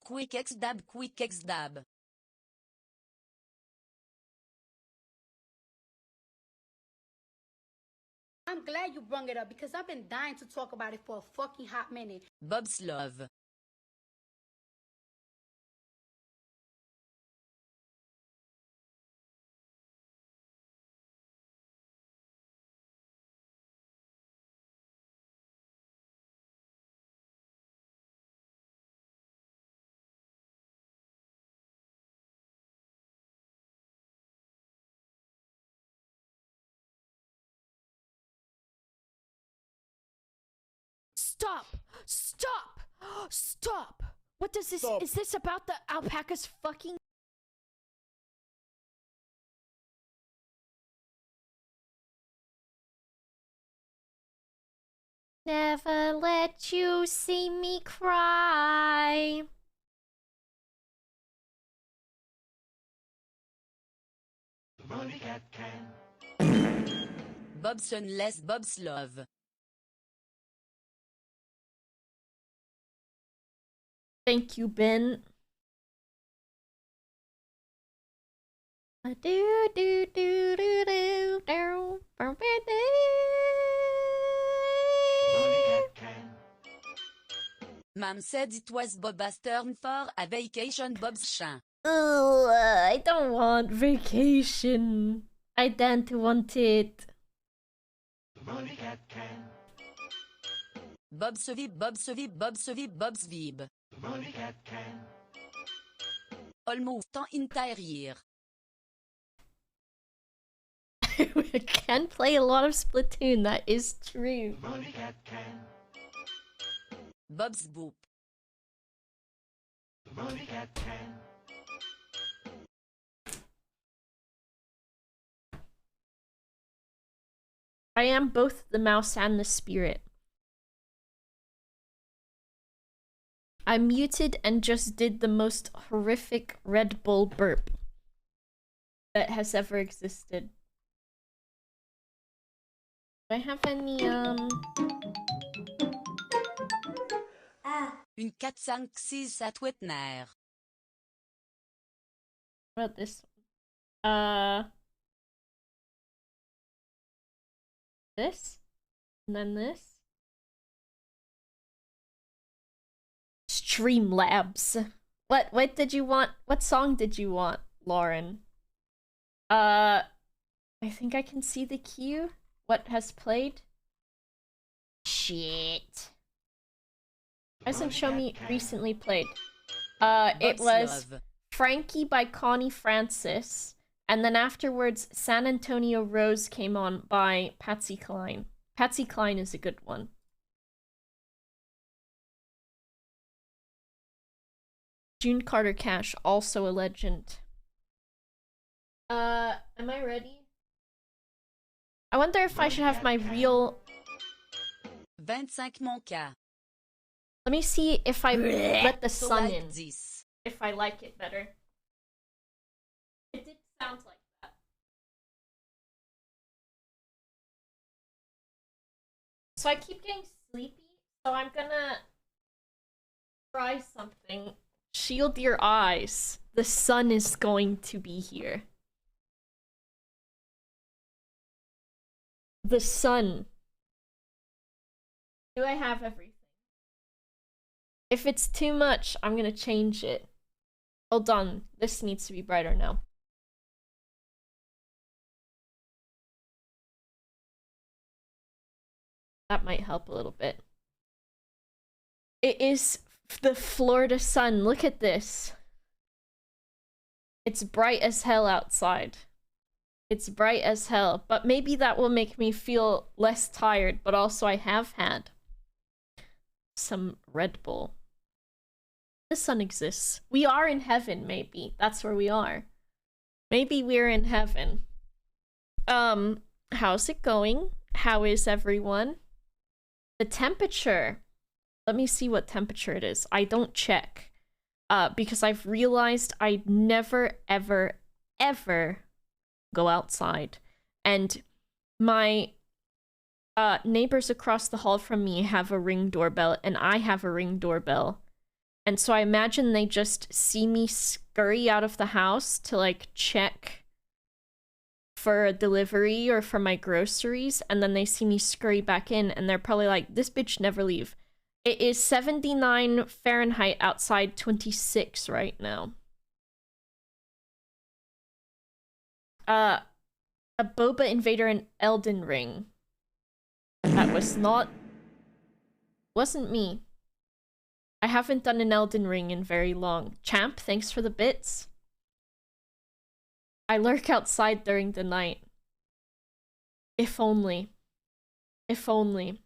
Quick X dab, quick X dab. I'm glad you brung it up because I've been dying to talk about it for a fucking hot minute. Bob's love. Stop! Stop! Stop! What does this... Stop. Is this about the alpacas fucking... Never let you see me cry. Bob's unless Bob's love. Thank you, Ben. Mom said it was Boba's turn for a vacation. Bob's chant. Ugh, I don't want vacation. I don't want it. Bob's vib, Bob's vib, Bob's vib, Bob's vib. Almost en intérieur. We can play a lot of Splatoon, that is true. Bob's boop. I am both the mouse and the spirit. I muted and just did the most horrific Red Bull burp that has ever existed. Do I have any, Une 4, 5, 6 à Twitner. What about this one? This? And then this? Streamlabs. What did you want? What song did you want, Lauren? I think I can see the queue. What has played? Shit. Hasn't shown me recently played. It Bob's was love. Frankie by Connie Francis, and then afterwards San Antonio Rose came on by Patsy Cline. Patsy Cline is a good one. June Carter Cash, also a legend. Am I ready? I wonder if I should have my real... 25 mon cas. Let me see if I let the sun Like in. this. If I like it better. It did sound like that. So I keep getting sleepy, so I'm gonna try something. Shield your eyes. The sun is going to be here. The sun. Do I have everything? If it's too much, I'm gonna change it. Hold on. This needs to be brighter now. That might help a little bit. It is the Florida sun. Look at this. It's bright as hell outside. It's bright as hell. But maybe that will make me feel less tired. But also I have had some Red Bull. The sun exists. We are in heaven, maybe. That's where we are. Maybe we're in heaven. How's it going? How is everyone? The temperature. Let me see what temperature it is. I don't check. Because I've realized I never, ever, ever go outside. And my neighbors across the hall from me have a Ring doorbell, and I have a Ring doorbell. And so I imagine they just see me scurry out of the house to, like, check for a delivery or for my groceries, and then they see me scurry back in, and they're probably like, this bitch never leave. It is 79 Fahrenheit outside, 26 right now. A boba invader in Elden Ring. That wasn't me. I haven't done an Elden Ring in very long. Champ, thanks for the bits. I lurk outside during the night. If only. If only.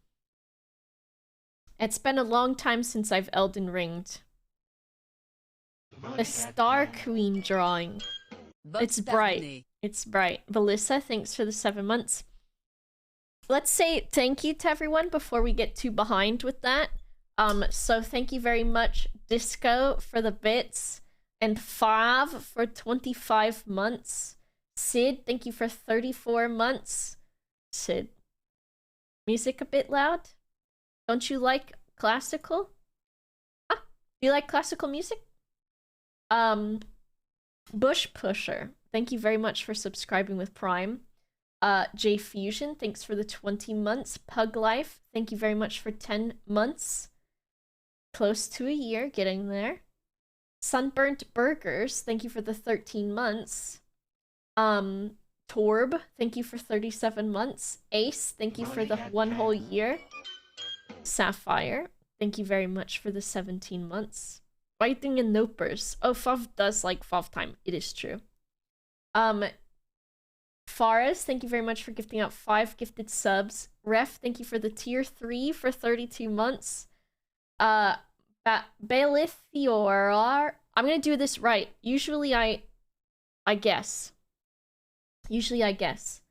It's been a long time since I've Elden Ringed. The Star Queen drawing. It's bright. It's bright. Melissa, thanks for the 7 months. Let's say thank you to everyone before we get too behind with that. So thank you very much, Disco, for the bits, and Fav for 25 months. Sid, thank you for 34 months. Sid, music a bit loud? Don't you like classical? Ah, do you like classical music? Bush Pusher, thank you very much for subscribing with Prime. J Fusion, thanks for the 20 months. Pug Life, thank you very much for 10 months. Close to a year, getting there. Sunburnt Burgers, thank you for the 13 months. Torb, thank you for 37 months. Ace, thank you for the 1 whole year. Sapphire, thank you very much for the 17 months. Fighting in Nopers. Oh, Fav does like Fav time. It is true. Faraz, thank you very much for gifting out 5 gifted subs. Ref, thank you for the tier 3 for 32 months. Baelithior, I'm gonna do this right. Usually I guess. Usually I guess.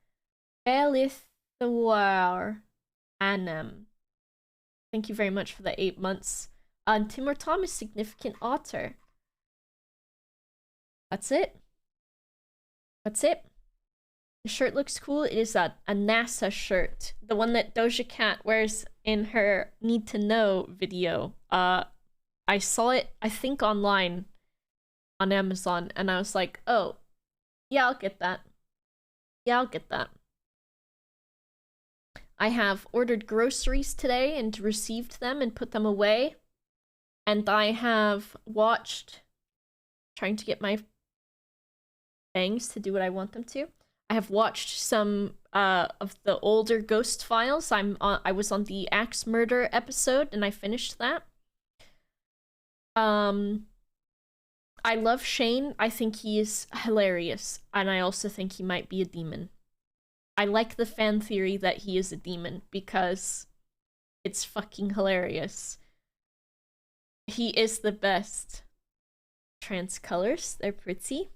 Baelithior Anem. Thank you very much for the 8 months. Timur Thomas, significant otter. That's it. That's it. The shirt looks cool. It is a NASA shirt. The one that Doja Cat wears in her Need to Know video. I saw it, I think, online on Amazon, and I was like, oh, yeah, I'll get that. Yeah, I'll get that. I have ordered groceries today and received them and put them away. And I have watched, trying to get my bangs to do what I want them to. I have watched some of the older Ghost Files. I was on the Axe Murder episode and I finished that. I love Shane. I think he is hilarious, and I also think he might be a demon. I like the fan theory that he is a demon because it's fucking hilarious. He is the best. Trans colors, they're pretty.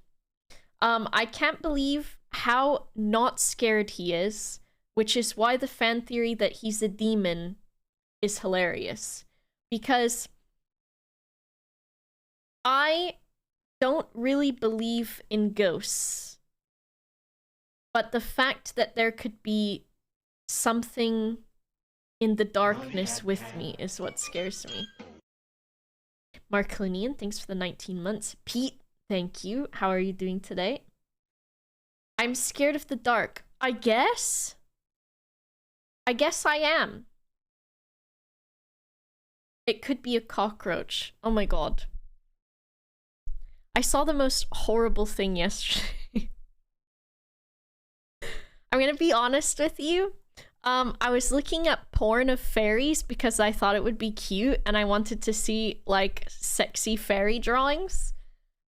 I can't believe how not scared he is, which is why the fan theory that he's a demon is hilarious. Because I don't really believe in ghosts, but the fact that there could be something in the darkness with me is what scares me. Marclinian, thanks for the 19 months. Pete, thank you. How are you doing today? I'm scared of the dark. I guess I am. It could be a cockroach. Oh my god. I saw the most horrible thing yesterday. I'm gonna be honest with you. I was looking at porn of fairies because I thought it would be cute and I wanted to see, like, sexy fairy drawings.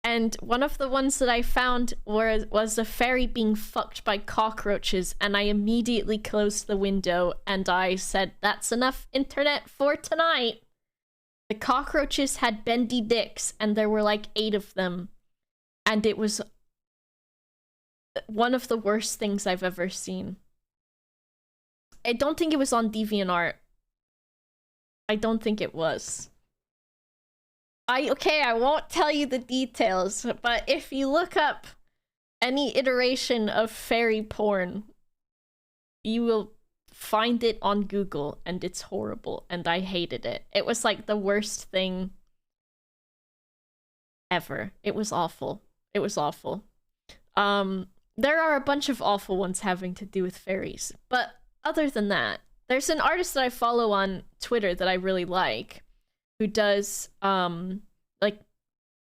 And one of the ones that I found was a fairy being fucked by cockroaches, and I immediately closed the window and I said, that's enough internet for tonight. The cockroaches had bendy dicks, and there were like 8 of them. And it was one of the worst things I've ever seen. I don't think it was on DeviantArt. I don't think it was. I won't tell you the details, but if you look up any iteration of fairy porn, you will find it on Google and it's horrible and I hated it. It was like the worst thing ever. It was awful. It was awful. There are a bunch of awful ones having to do with fairies, but other than that, there's an artist that I follow on Twitter that I really like, who does like,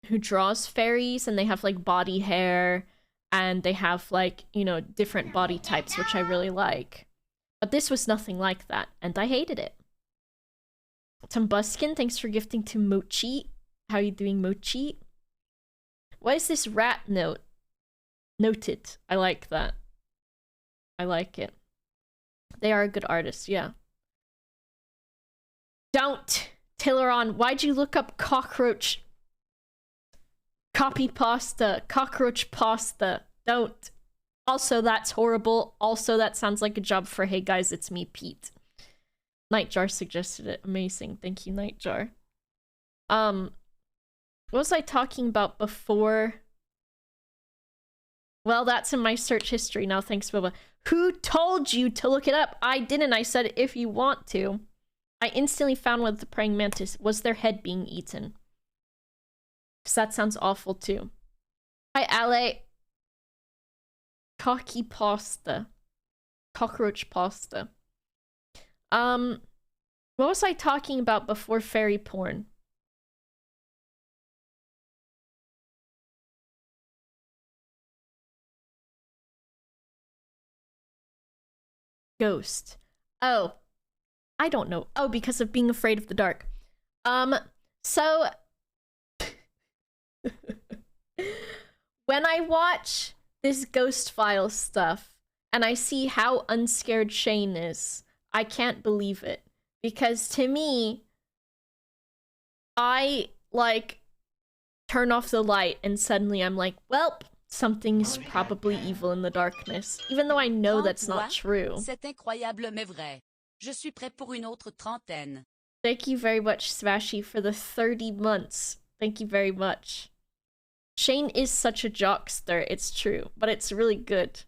who draws fairies, and they have like body hair and they have like, you know, different body types, which I really like. But this was nothing like that, and I hated it. Tom Buskin, thanks for gifting to Mochi. How are you doing, Mochi? What is this rat note? Noted. I like that. I like it. They are a good artist, yeah. Don't! Tilleron, why'd you look up cockroach? Copy pasta. Cockroach pasta. Don't. Also, that's horrible. Also, that sounds like a job for Hey Guys, It's Me, Pete. Nightjar suggested it. Amazing. Thank you, Nightjar. What was I talking about before? Well, that's in my search history now, thanks, Boba. Who told you to look it up? I didn't. I said if you want to. I instantly found what the praying mantis was, their head being eaten. Because that sounds awful too. Hi, Ale. Cocky pasta. Cockroach pasta. What was I talking about before fairy porn? Ghost. Oh. I don't know. Oh, because of being afraid of the dark. So when I watch this Ghost Files stuff and I see how unscared Shane is, I can't believe it. Because to me, I like turn off the light and suddenly I'm like, well, something's probably evil in the darkness. Even though I know that's not true. C'est incroyable mais vrai. Je suis prêt pour une autre trentaine. Thank you very much, Smashy, for the 30 months. Thank you very much. Shane is such a jockster, it's true, but it's really good.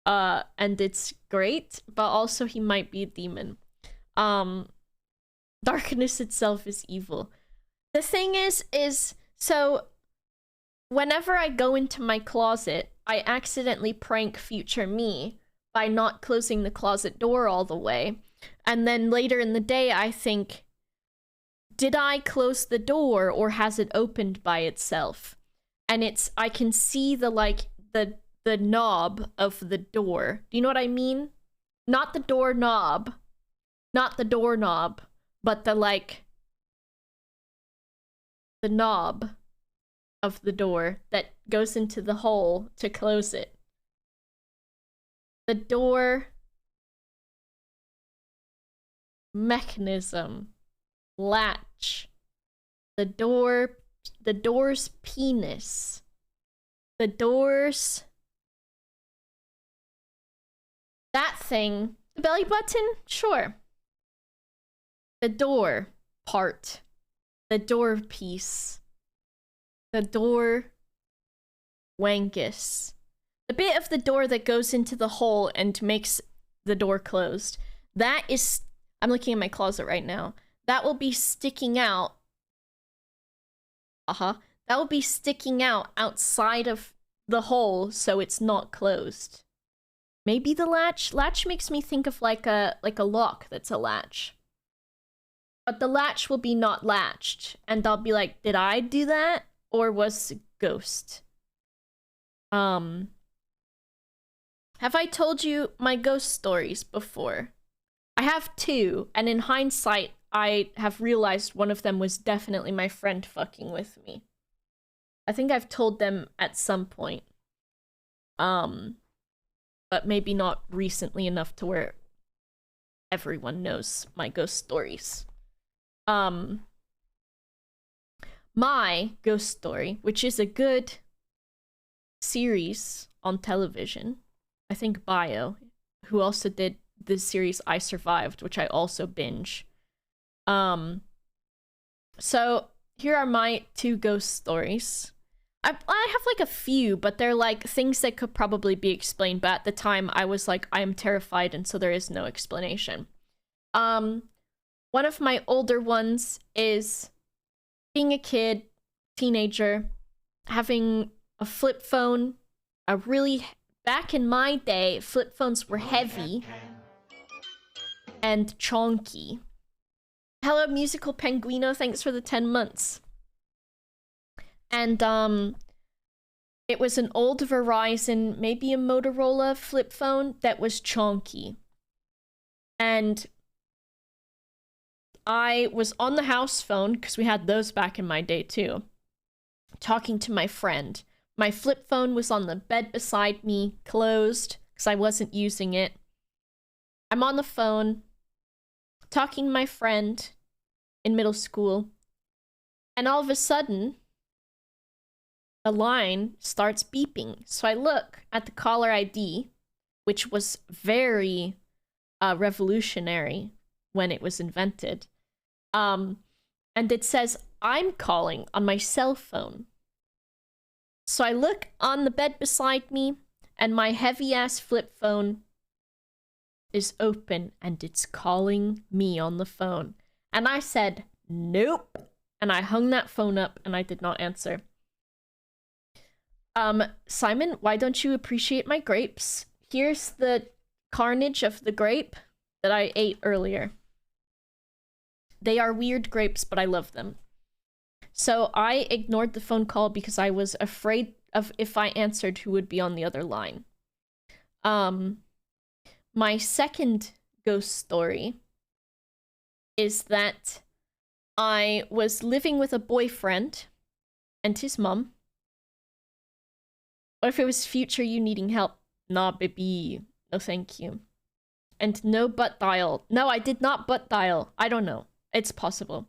And it's great, but also he might be a demon. Darkness itself is evil. The thing is, so whenever I go into my closet, I accidentally prank future me by not closing the closet door all the way. And then later in the day, I think, did I close the door or has it opened by itself? And I can see the, like, the knob of the door. Do you know what I mean? Not the doorknob. Not the doorknob, but the, like, the knob of the door that goes into the hole to close it. The door mechanism, latch, the door's penis, the door's that thing, the belly button, sure, the door part, the door piece, the door wangus. The bit of the door that goes into the hole and makes the door closed. That is... I'm looking at my closet right now. That will be sticking out. That will be sticking out outside of the hole, so it's not closed. Maybe the latch? Latch makes me think of like a lock that's a latch. But the latch will be not latched. And I'll be like, did I do that? Or was it a ghost? Have I told you my ghost stories before? I have two, and in hindsight, I have realized one of them was definitely my friend fucking with me. I think I've told them at some point. But maybe not recently enough to where everyone knows my ghost stories. My ghost story, which is a good series on television, I think Bio, who also did the series I Survived, which I also binge. So here are my two ghost stories. I have like a few, but they're like things that could probably be explained. But at the time, I was like, I am terrified, and so there is no explanation. One of my older ones is being a kid, teenager, having a flip phone, back in my day, flip phones were heavy and chonky. Hello, Musical Penguino, thanks for the 10 months. And, it was an old Verizon, maybe a Motorola flip phone that was chonky. And I was on the house phone, because we had those back in my day too, talking to my friend. My flip phone was on the bed beside me, closed, because I wasn't using it. I'm on the phone, talking to my friend in middle school, and all of a sudden, the line starts beeping. So I look at the caller ID, which was very revolutionary when it was invented. And it says, I'm calling on my cell phone. So I look on the bed beside me, and my heavy-ass flip phone is open, and it's calling me on the phone. And I said, nope. And I hung that phone up, and I did not answer. Simon, why don't you appreciate my grapes? Here's the carnage of the grape that I ate earlier. They are weird grapes, but I love them. So I ignored the phone call because I was afraid of if I answered who would be on the other line. My second ghost story is that I was living with a boyfriend and his mom. What if it was future you needing help? Nah, baby. No, thank you. And no butt dial. No, I did not butt dial. I don't know. It's possible.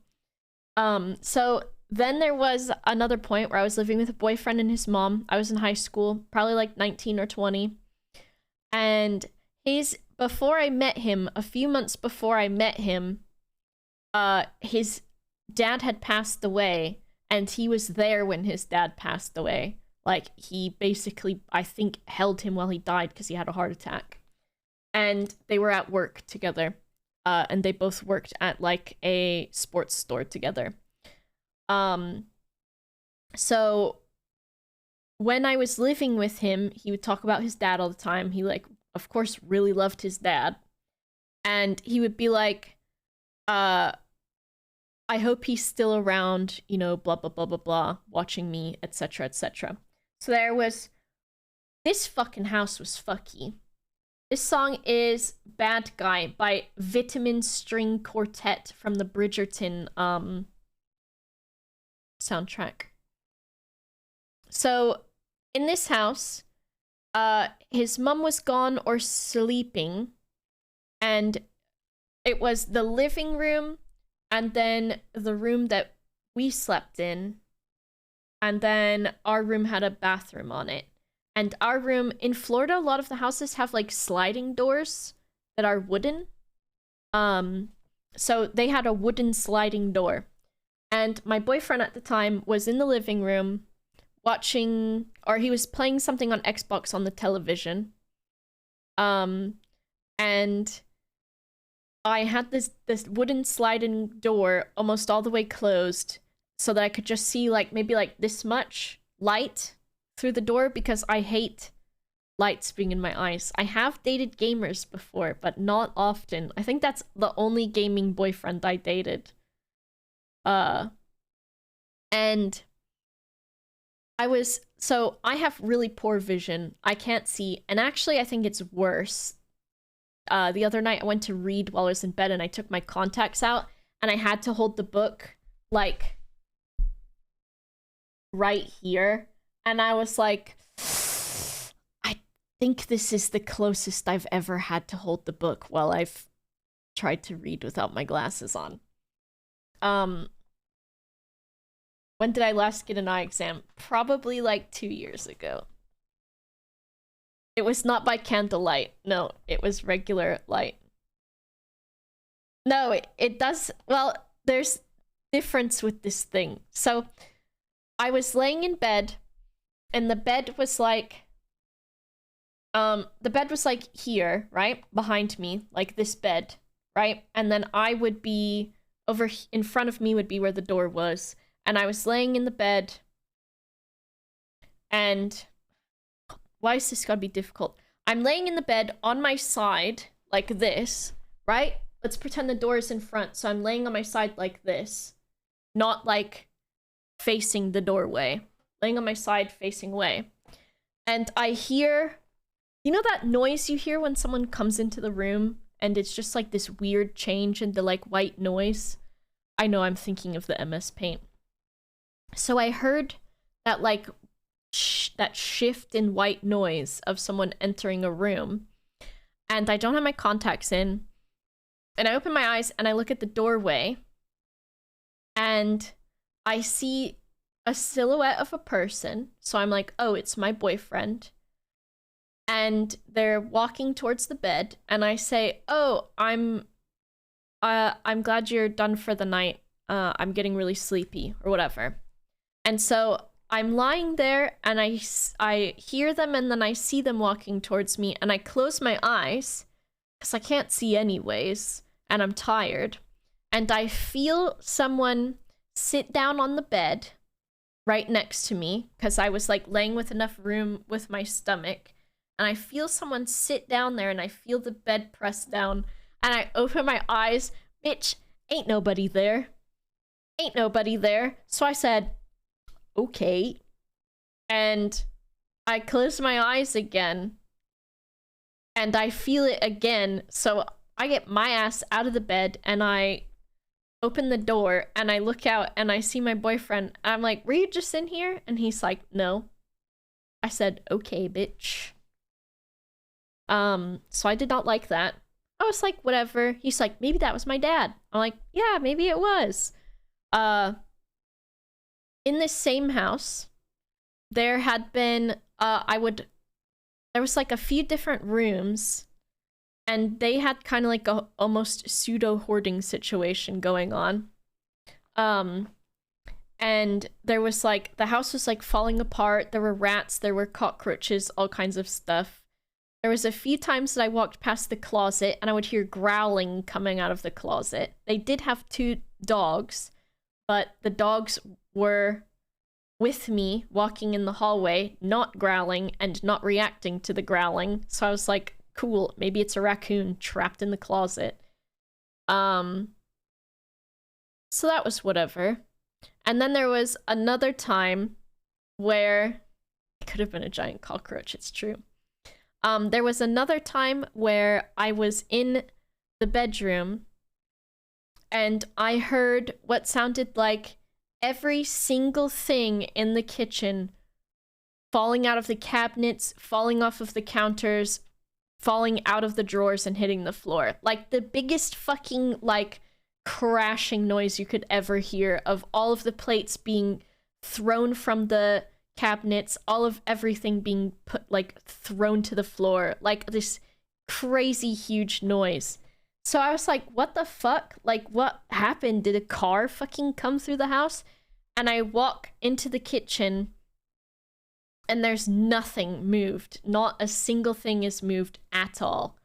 So then there was another point where I was living with a boyfriend and his mom. I was in high school, probably like 19 or 20. And before I met him, a few months before I met him, his dad had passed away, and he was there when his dad passed away. Like, he basically, I think, held him while he died because he had a heart attack. And they were at work together. And they both worked at, like, a sports store together. So, when I was living with him, he would talk about his dad all the time. He, like, of course, really loved his dad. And he would be like, I hope he's still around, you know, blah, blah, blah, blah, blah, watching me, etc., etc. So this fucking house was fucky. This song is Bad Guy by Vitamin String Quartet from the Bridgerton soundtrack. So, in this house, his mom was gone or sleeping, and it was the living room, and then the room that we slept in, and then our room had a bathroom on it. And our room, in Florida, a lot of the houses have, like, sliding doors that are wooden. So they had a wooden sliding door. And my boyfriend at the time was in the living room watching, or he was playing something on Xbox on the television. And I had this wooden sliding door almost all the way closed so that I could just see, like, maybe, like, this much light through the door because I hate lights being in my eyes. I have dated gamers before, but not often. I think that's the only gaming boyfriend I dated. And I have really poor vision. I can't see, and actually I think it's worse. The other night I went to read while I was in bed and I took my contacts out and I had to hold the book, like, right here. And I was like, I think this is the closest I've ever had to hold the book while I've tried to read without my glasses on. When did I last get an eye exam? Probably like 2 years ago. It was not by candlelight. No, it was regular light. No, it does. Well, there's difference with this thing. So I was laying in bed And the bed was like here, right? Behind me, like this bed, right? And then I would be over in front of me would be where the door was. And I was laying in the bed. And why is this gotta be difficult? I'm laying in the bed on my side, like this, right? Let's pretend the door is in front. So I'm laying on my side like this. Not like facing the doorway. Laying on my side facing away. And I hear, you know that noise you hear when someone comes into the room and it's just like this weird change in the like white noise? I know I'm thinking of the MS Paint. So I heard that like that shift in white noise of someone entering a room. And I don't have my contacts in. And I open my eyes and I look at the doorway. And I see a silhouette of a person. So I'm like, oh, it's my boyfriend. And they're walking towards the bed. And I say, oh, I'm glad you're done for the night. I'm getting really sleepy or whatever. And so I'm lying there and I hear them and then I see them walking towards me and I close my eyes because I can't see anyways and I'm tired. And I feel someone sit down on the bed right next to me because I was like laying with enough room with my stomach. And I feel someone sit down there and I feel the bed press down and I open my eyes. Bitch, ain't nobody there. Ain't nobody there. So I said, okay. And I close my eyes again. And I feel it again. So I get my ass out of the bed and I open the door and I look out and I see my boyfriend. I'm like, were you just in here? And he's like, no. I said, okay, bitch. So I did not like that. I was like, whatever. He's like, maybe that was my dad. I'm like, yeah, maybe it was. In this same house, there had been, there was like a few different rooms, and they had kind of like a almost pseudo hoarding situation going on. And there was like, the house was like falling apart. There were rats, there were cockroaches, all kinds of stuff. There was a few times that I walked past the closet and I would hear growling coming out of the closet. They did have 2 dogs, but the dogs were with me walking in the hallway, not growling and not reacting to the growling. So I was like, cool, maybe it's a raccoon trapped in the closet. So that was whatever. And then there was another time where it could have been a giant cockroach, it's true. There was another time where I was in the bedroom and I heard what sounded like every single thing in the kitchen falling out of the cabinets, falling off of the counters, falling out of the drawers and hitting the floor. Like the biggest fucking like crashing noise you could ever hear of all of the plates being thrown from the cabinets, all of everything being put like thrown to the floor, like this crazy huge noise. So I was like, what the fuck? Like, what happened? Did a car fucking come through the house? And I walk into the kitchen and there's nothing moved. Not a single thing is moved at all.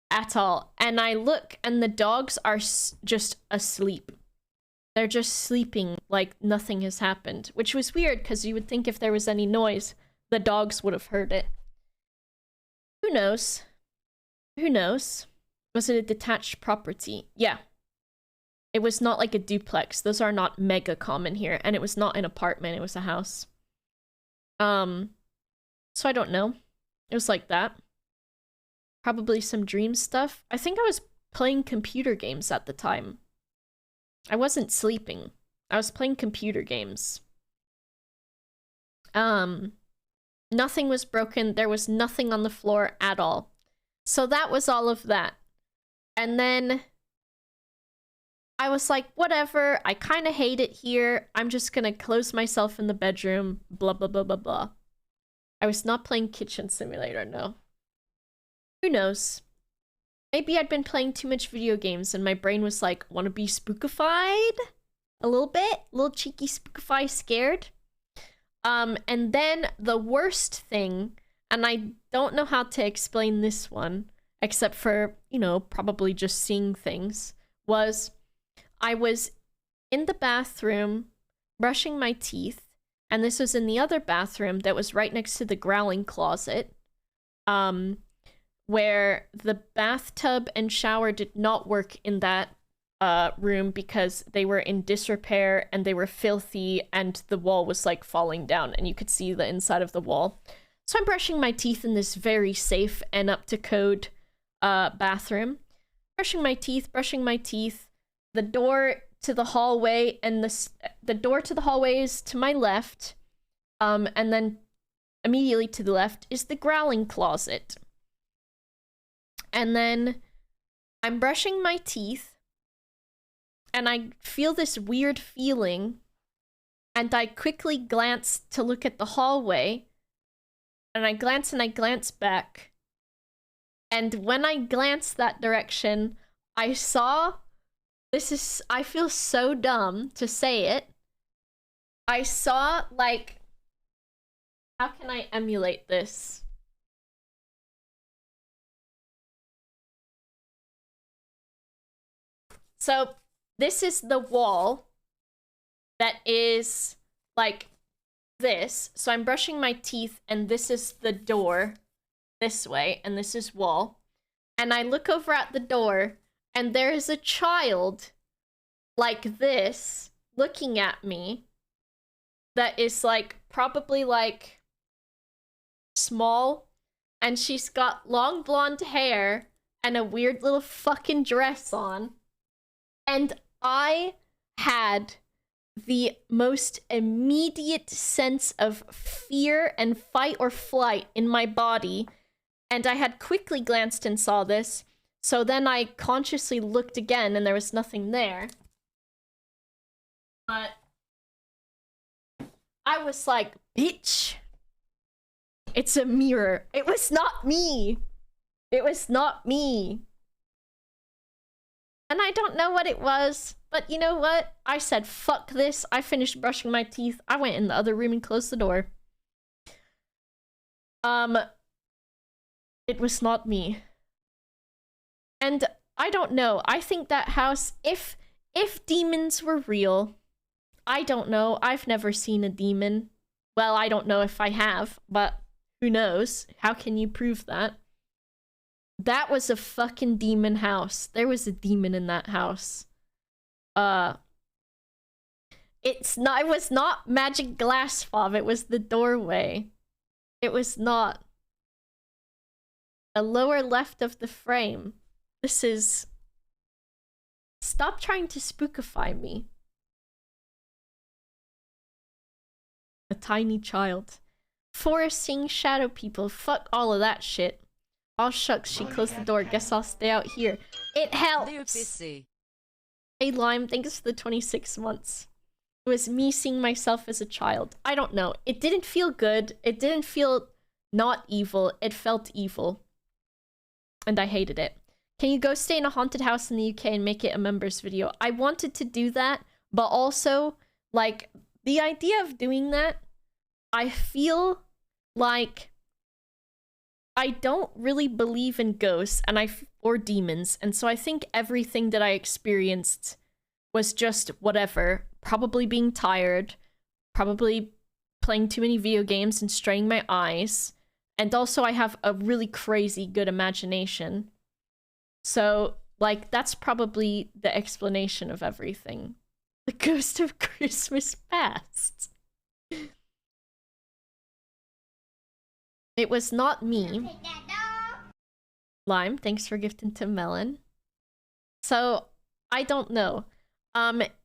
At all. And I look and the dogs are just asleep. They're just sleeping like nothing has happened, which was weird because you would think if there was any noise, the dogs would have heard it. Who knows? Who knows? Was it a detached property? Yeah. It was not like a duplex. Those are not mega common here. And it was not an apartment. It was a house. So I don't know. It was like that. Probably some dream stuff. I think I was playing computer games at the time. I wasn't sleeping. I was playing computer games. Nothing was broken. There was nothing on the floor at all. So that was all of that. And then I was like, whatever. I kind of hate it here. I'm just gonna close myself in the bedroom. Blah, blah, blah, blah, blah. I was not playing Kitchen Simulator, no. Who knows? Maybe I'd been playing too much video games and my brain was like, wanna be spookified? A little bit? A little cheeky spookify scared? And then the worst thing, and I don't know how to explain this one, except for, you know, probably just seeing things, was I was in the bathroom brushing my teeth, and this was in the other bathroom that was right next to the growling closet, where the bathtub and shower did not work in that room because they were in disrepair and they were filthy and the wall was like falling down and you could see the inside of the wall. So I'm brushing my teeth in this very safe and up to code bathroom. Brushing my teeth. The door to the hallway and the door to the hallway is to my left. And then immediately to the left is the growling closet. And then I'm brushing my teeth and I feel this weird feeling, and I quickly glance to look at the hallway, and I glance back, and when I glanced that direction, I saw, I feel so dumb to say it, I saw, like, how can I emulate this? So, this is the wall that is like this. So I'm brushing my teeth and this is the door this way and this is wall. And I look over at the door and there is a child like this looking at me that is like probably like small, and she's got long blonde hair and a weird little fucking dress on. And I had the most immediate sense of fear and fight or flight in my body, and I had quickly glanced and saw this, so then I consciously looked again and there was nothing there. But I was like, bitch, it's a mirror. It was not me. It was not me. And I don't know what it was, but you know what? I said, fuck this. I finished brushing my teeth. I went in the other room and closed the door. It was not me. And I don't know. I think that house, if demons were real, I don't know. I've never seen a demon. Well, I don't know if I have, but who knows? How can you prove that? That was a fucking demon house. There was a demon in that house. It was not magic glass fob, it was the doorway. It was not. The lower left of the frame. This is... Stop trying to spookify me. A tiny child. Forest seeing shadow people. Fuck all of that shit. Oh shucks, she closed the door. Guess I'll stay out here. It helps! Hey Lime, thanks for the 26 months. It was me seeing myself as a child. I don't know. It didn't feel good. It didn't feel not evil. It felt evil. And I hated it. Can you go stay in a haunted house in the UK and make it a members video? I wanted to do that, but also, like, the idea of doing that, I feel like I don't really believe in ghosts or demons, and so I think everything that I experienced was just whatever. Probably being tired, probably playing too many video games and straining my eyes, and also I have a really crazy good imagination. So, like, that's probably the explanation of everything. The ghost of Christmas past. It was not me. Lime, thanks for gifting to Melon. So, I don't know.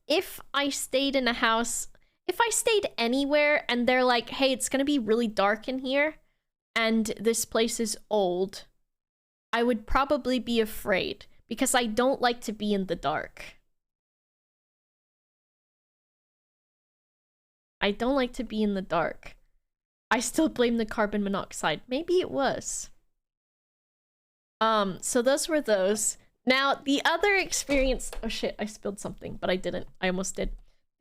If I stayed in a house, if I stayed anywhere and they're like, hey, it's gonna be really dark in here, and this place is old, I would probably be afraid, because I don't like to be in the dark. I don't like to be in the dark. I still blame the carbon monoxide. Maybe it was. So those were those. Now, the other experience... Oh shit, I spilled something, but I didn't. I almost did.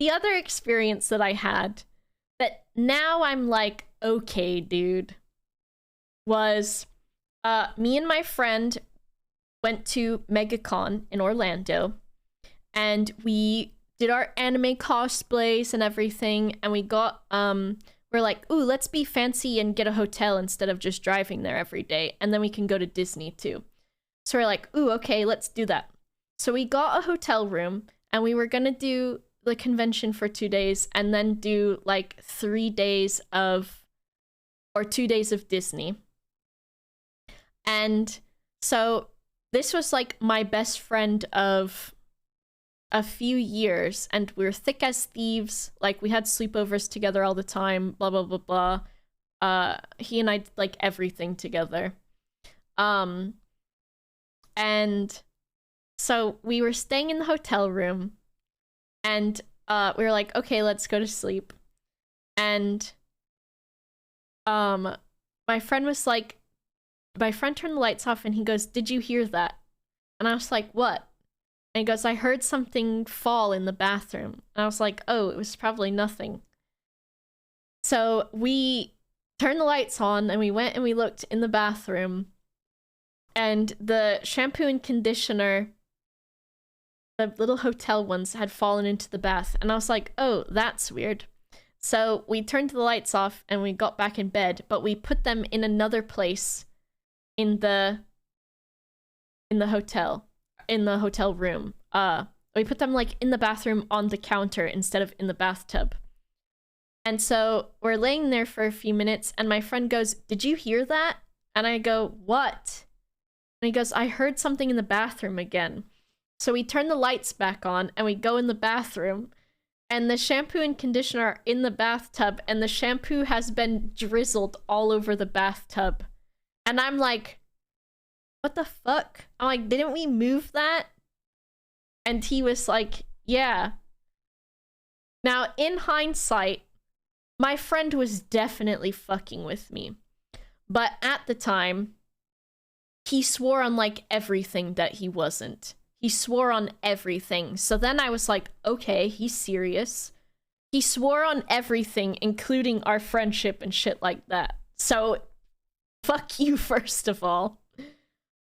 The other experience that I had that now I'm like, okay, dude, was me and my friend went to MegaCon in Orlando, and we did our anime cosplays and everything, and we got we're like, ooh, let's be fancy and get a hotel instead of just driving there every day, and then we can go to Disney too. So we're like, ooh, okay, let's do that. So we got a hotel room, and we were gonna do the convention for 2 days and then do like 3 days of, or 2 days of Disney. And so this was like my best friend of a few years, and we were thick as thieves. Like, we had sleepovers together all the time, blah blah blah blah. He and I did like everything together. And so we were staying in the hotel room, and we were like, okay, let's go to sleep. And my friend turned the lights off, and he goes, did you hear that? And I was like, what? And he goes, I heard something fall in the bathroom. And I was like, oh, it was probably nothing. So we turned the lights on, and we went and we looked in the bathroom, and the shampoo and conditioner, the little hotel ones, had fallen into the bath. And I was like, oh, that's weird. So we turned the lights off and we got back in bed, but we put them in another place in the hotel room. We put them like in the bathroom on the counter instead of in the bathtub. And so we're laying there for a few minutes, and my friend goes, did you hear that? And I go, what? And he goes, I heard something in the bathroom again. So we turn the lights back on, and we go in the bathroom, and the shampoo and conditioner are in the bathtub, and the shampoo has been drizzled all over the bathtub. And I'm like, what the fuck? I'm like, didn't we move that? And he was like, yeah. Now, in hindsight, my friend was definitely fucking with me. But at the time, he swore on like everything that he wasn't. He swore on everything. So then I was like, okay, he's serious. He swore on everything, including our friendship and shit like that. So, fuck you, first of all.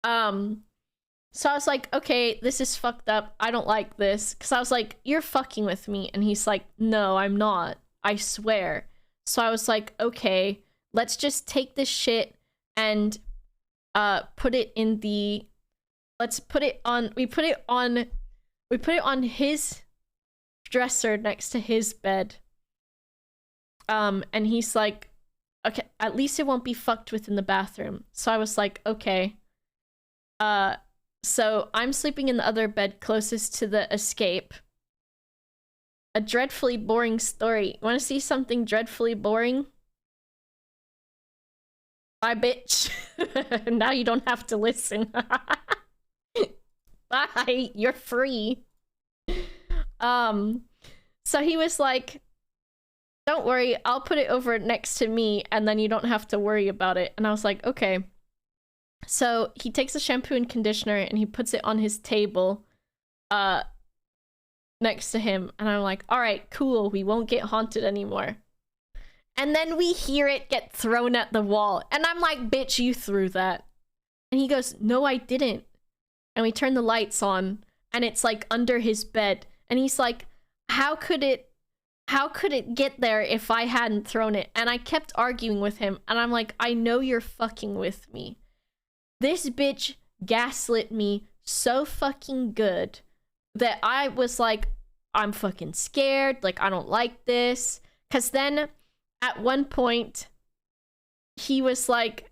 So I was like, okay, this is fucked up. I don't like this. Because I was like, you're fucking with me. And he's like, no, I'm not. I swear. So I was like, okay, let's just take this shit and put it in the... Let's put it on... We put it on his dresser next to his bed. And he's like, okay, at least it won't be fucked with in the bathroom. So I was like, okay. So I'm sleeping in the other bed closest to the escape. A dreadfully boring story. You want to see something dreadfully boring? Bye, bitch. Now you don't have to listen. Bye, you're free. So he was like, don't worry, I'll put it over next to me, and then you don't have to worry about it. And I was like, okay. So he takes the shampoo and conditioner and he puts it on his table next to him. And I'm like, all right, cool. We won't get haunted anymore. And then we hear it get thrown at the wall. And I'm like, bitch, you threw that. And he goes, no, I didn't. And we turn the lights on, and it's like under his bed. And he's like, how could it get there if I hadn't thrown it? And I kept arguing with him. And I'm like, I know you're fucking with me. This bitch gaslit me so fucking good that I was like, I'm fucking scared. Like, I don't like this. Because then at one point, he was like,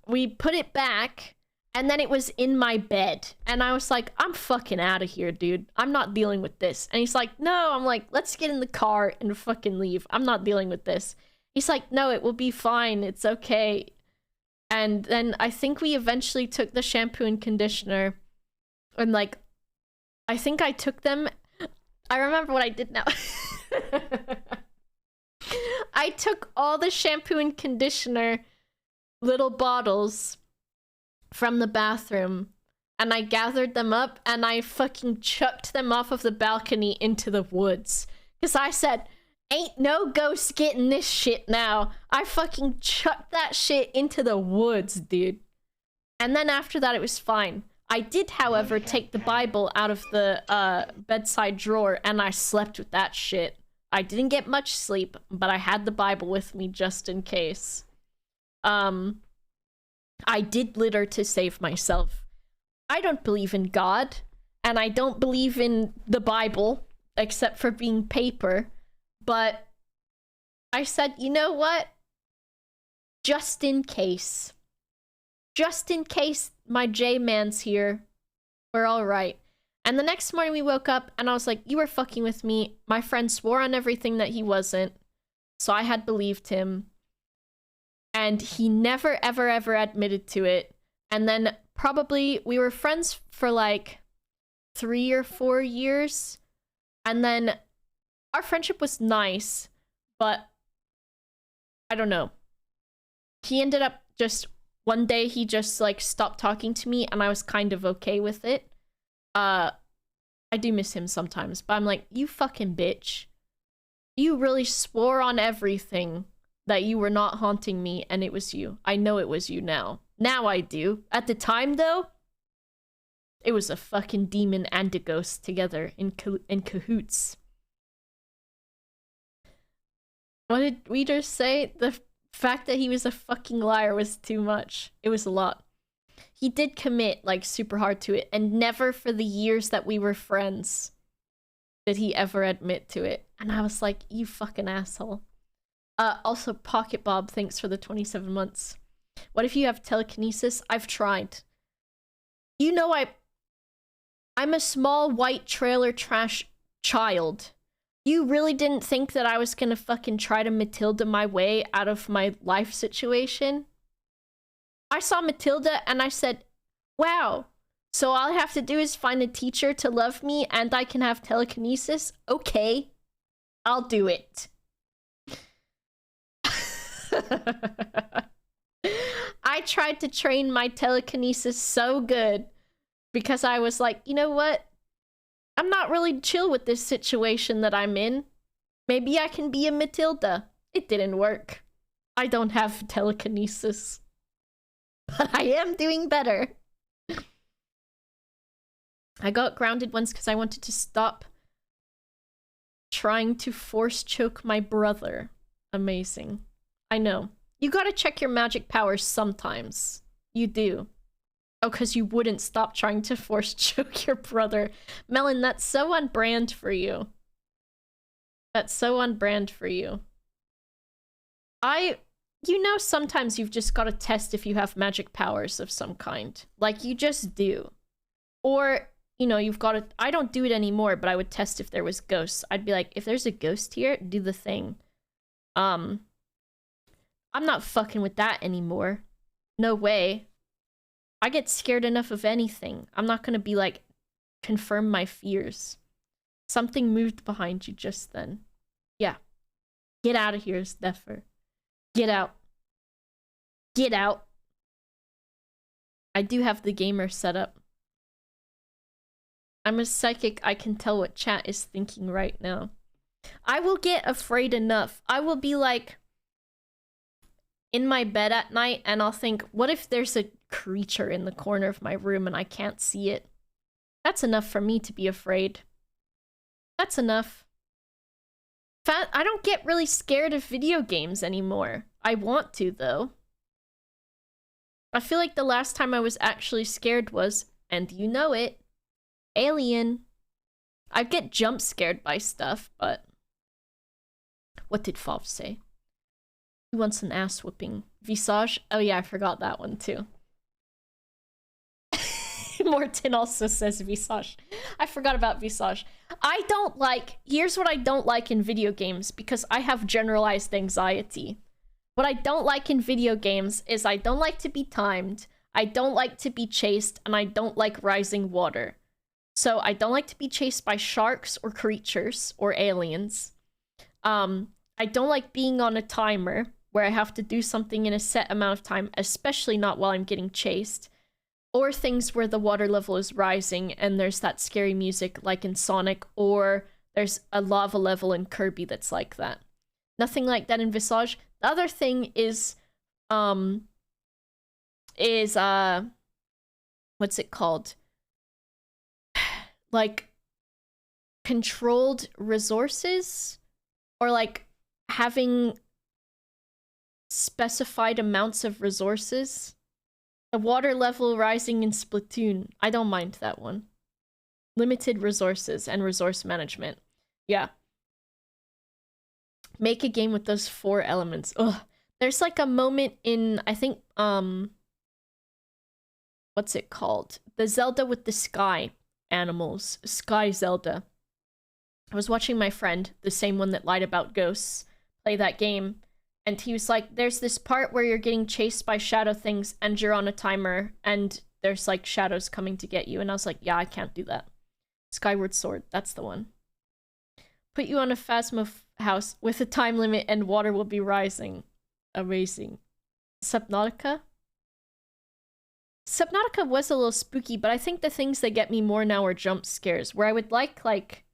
we put it back, and then it was in my bed. And I was like, I'm fucking out of here, dude. I'm not dealing with this. And he's like, no. I'm like, let's get in the car and fucking leave. I'm not dealing with this. He's like, no, it will be fine. It's okay. And then I think we eventually took the shampoo and conditioner, and like, I think I took them. I remember what I did now. I took all the shampoo and conditioner little bottles from the bathroom, and I gathered them up, and I fucking chucked them off of the balcony into the woods. Because I said, Ain't no ghost getting this shit now. I fucking chucked that shit into the woods, dude. And then after that, it was fine. I did, however, take the Bible out of the bedside drawer, and I slept with that shit. I didn't get much sleep, but I had the Bible with me just in case. I did litter to save myself. I don't believe in God, and I don't believe in the Bible, except for being paper. But I said, you know what? Just in case. Just in case my J-man's here, we're alright. And the next morning we woke up and I was like, you were fucking with me. My friend swore on everything that he wasn't. So I had believed him. And he never, ever, ever admitted to it. And then probably we were friends for like 3 or 4 years. And then our friendship was nice, but I don't know. He ended up just, one day he just like stopped talking to me and I was kind of okay with it. I do miss him sometimes, but I'm like, you fucking bitch. You really swore on everything that you were not haunting me and it was you. I know it was you now. Now I do. At the time though, it was a fucking demon and a ghost together in cahoots. What did we just say? The fact that he was a fucking liar was too much. It was a lot. He did commit, like, super hard to it, and never for the years that we were friends did he ever admit to it. And I was like, you fucking asshole. Also, Pocket Bob, thanks for the 27 months. What if you have telekinesis? I've tried. You know I'm a small white trailer trash child. You really didn't think that I was gonna fucking try to Matilda my way out of my life situation? I saw Matilda and I said, wow, so all I have to do is find a teacher to love me and I can have telekinesis? Okay, I'll do it. I tried to train my telekinesis so good because I was like, you know what? I'm not really chill with this situation that I'm in. Maybe I can be a Matilda. It didn't work. I don't have telekinesis. But I am doing better. I got grounded once because I wanted to stop trying to force choke my brother. Amazing. I know. You gotta check your magic powers sometimes. You do. Oh, because you wouldn't stop trying to force choke your brother. Melon, that's so on brand for you. That's so on brand for you. You know, sometimes you've just got to test if you have magic powers of some kind. Like, you just do. Or, you know, you've got to... I don't do it anymore, but I would test if there was ghosts. I'd be like, if there's a ghost here, do the thing. I'm not fucking with that anymore. No way. I get scared enough of anything. I'm not gonna be like, confirm my fears. Something moved behind you just then. Yeah. Get out of here, Steffer. Get out. Get out. I do have the gamer set up. I'm a psychic. I can tell what chat is thinking right now. I will get afraid enough. I will be like in my bed at night and I'll think, what if there's a creature in the corner of my room and I can't see it? That's enough for me to be afraid. That's enough. I don't get really scared of video games anymore. I want to, though. I feel like the last time I was actually scared was, and you know it, Alien. I get jump scared by stuff, but... What did Fov say? He wants an ass whooping. Visage? Oh yeah, I forgot that one too. Morton also says Visage. I forgot about Visage. I don't like... Here's what I don't like in video games, because I have generalized anxiety. What I don't like in video games is I don't like to be timed, I don't like to be chased, and I don't like rising water. So I don't like to be chased by sharks or creatures or aliens. I don't like being on a timer where I have to do something in a set amount of time, especially not while I'm getting chased. Or things where the water level is rising and there's that scary music like in Sonic, or There's a lava level in Kirby that's like that. Nothing like that in Visage. The other thing is what's it called? Like controlled resources, or like having specified amounts of resources. The water level rising in Splatoon. I don't mind that one. Limited resources and resource management. Yeah. Make a game with those 4 elements. Ugh. There's like a moment in, I think, what's it called? The Zelda with the sky animals. Sky Zelda. I was watching my friend, the same one that lied about ghosts, play that game. And he was like, there's this part where you're getting chased by shadow things and you're on a timer and there's like shadows coming to get you. And I was like, yeah, I can't do that. Skyward Sword, that's the one. Put you on a Phasma house with a time limit and water will be rising. Amazing. Subnautica? Subnautica was a little spooky, but I think the things that get me more now are jump scares, where I would like...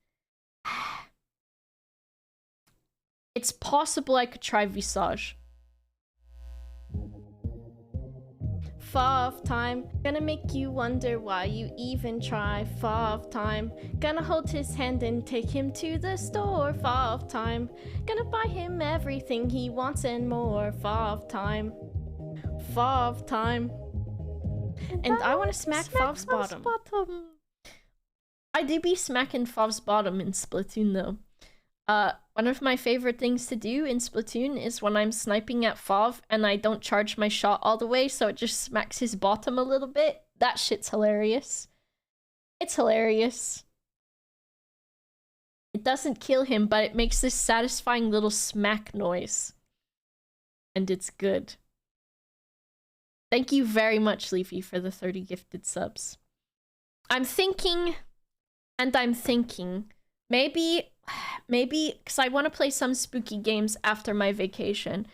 It's possible I could try Visage. Fav time, gonna make you wonder why you even try. Fav time, gonna hold his hand and take him to the store. Fav time, gonna buy him everything he wants and more. Fav time. Fav time. And I want to smack Fav's bottom. I do be smacking Fav's bottom in Splatoon though. One of my favorite things to do in Splatoon is when I'm sniping at Fav and I don't charge my shot all the way, so it just smacks his bottom a little bit. That shit's hilarious. It's hilarious. It doesn't kill him, but it makes this satisfying little smack noise. And it's good. Thank you very much, Leafy, for the 30 gifted subs. I'm thinking, maybe, because I want to play some spooky games after my vacation.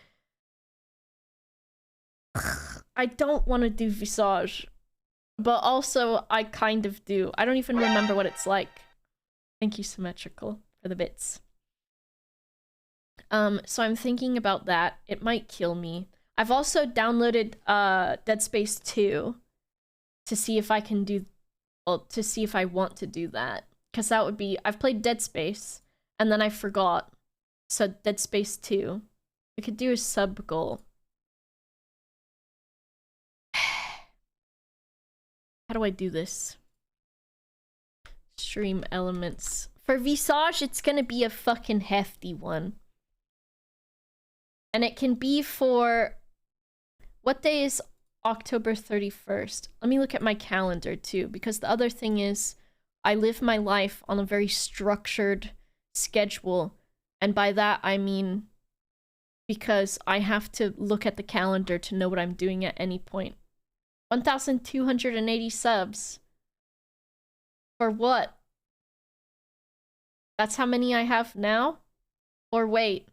I don't want to do Visage, but also I kind of do. I don't even remember what it's like. Thank you, Symmetrical, for the bits. So I'm thinking about that. It might kill me. I've also downloaded Dead Space 2 to see if I can do, well, to see if I want to do that. Because that would be, I've played Dead Space, and then I forgot. So Dead Space 2. I could do a sub goal. How do I do this? Stream elements. For Visage, it's gonna be a fucking hefty one. And it can be for... What day is October 31st? Let me look at my calendar too, because the other thing is I live my life on a very structured schedule. And by that, I mean because I have to look at the calendar to know what I'm doing at any point. 1,280 subs. For what? That's how many I have now? Or wait.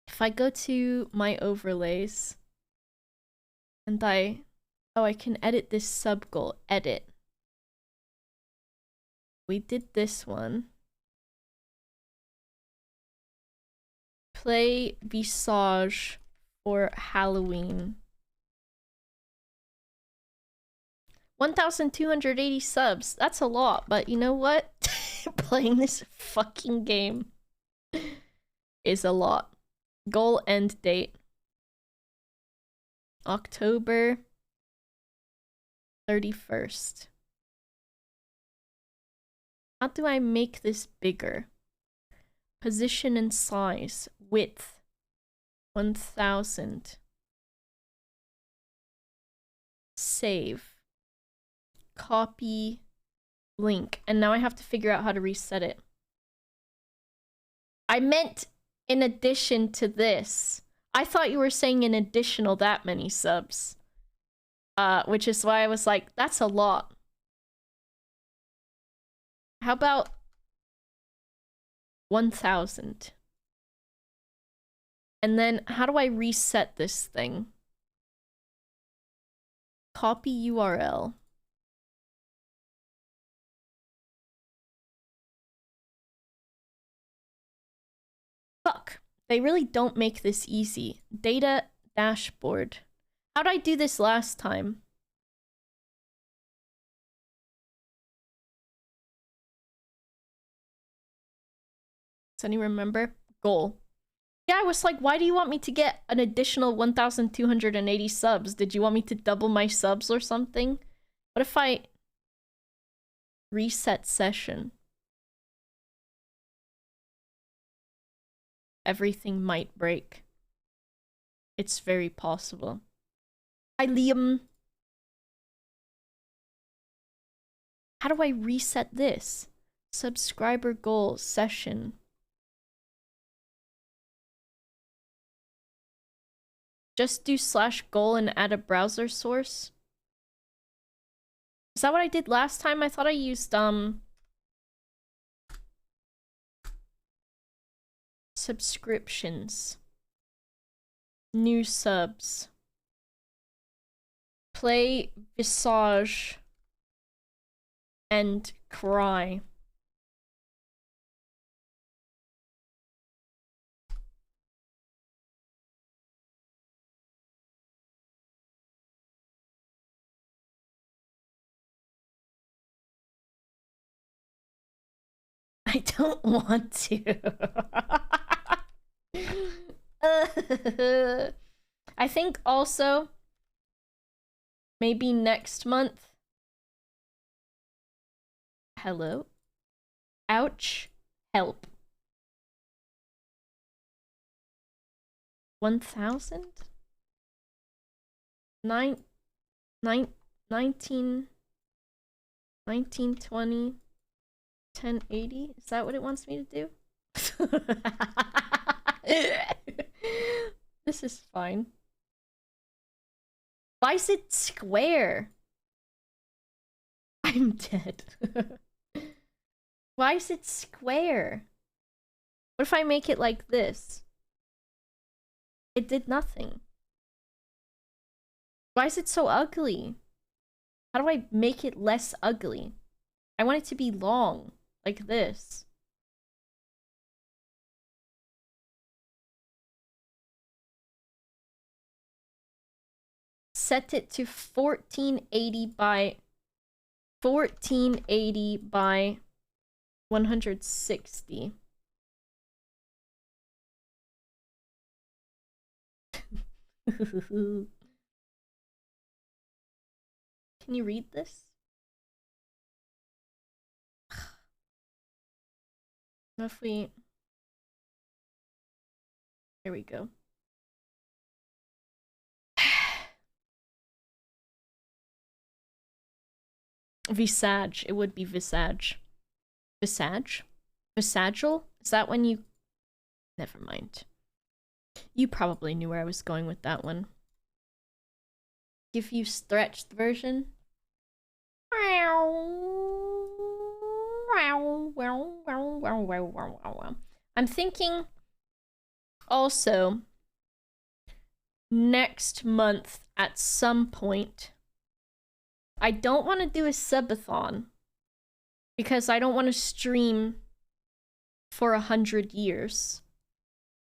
If I go to my overlays and I can edit this sub goal. Edit. We did this one. Play Visage for Halloween. 1,280 subs. That's a lot, but you know what? Playing this fucking game is a lot. Goal end date. October 31st. How do I make this bigger? Position and size. Width. 1,000. Save. Copy. Link. And now I have to figure out how to reset it. I meant in addition to this. I thought you were saying an additional that many subs. Which is why I was like, that's a lot. How about 1,000? And then how do I reset this thing? Copy URL. Fuck. They really don't make this easy. Data dashboard. How'd I do this last time? Does anyone remember? Goal. Yeah, I was like, why do you want me to get an additional 1,280 subs? Did you want me to double my subs or something? What if I reset session? Everything might break. It's very possible. Hi, Liam. How do I reset this? Subscriber goal session. Just do /goal and add a browser source. Is that what I did last time? I thought I used subscriptions. New subs. Play Visage and cry. I don't want to. I think also maybe next month. Hello? Ouch. Help. 1,000? 1920 1080? Is that what it wants me to do? This is fine. Why is it square? I'm dead. Why is it square? What if I make it like this? It did nothing. Why is it so ugly? How do I make it less ugly? I want it to be long, like this. Set it to 1480 by 1480 by 160. Can you read this? If we... Here we go. Visage. It would be Visage. Visage? Visagal? Is that when you... Never mind. You probably knew where I was going with that one. Give you stretched version? I'm thinking also next month at some point. I don't want to do a subathon because I don't want to stream for 100 years.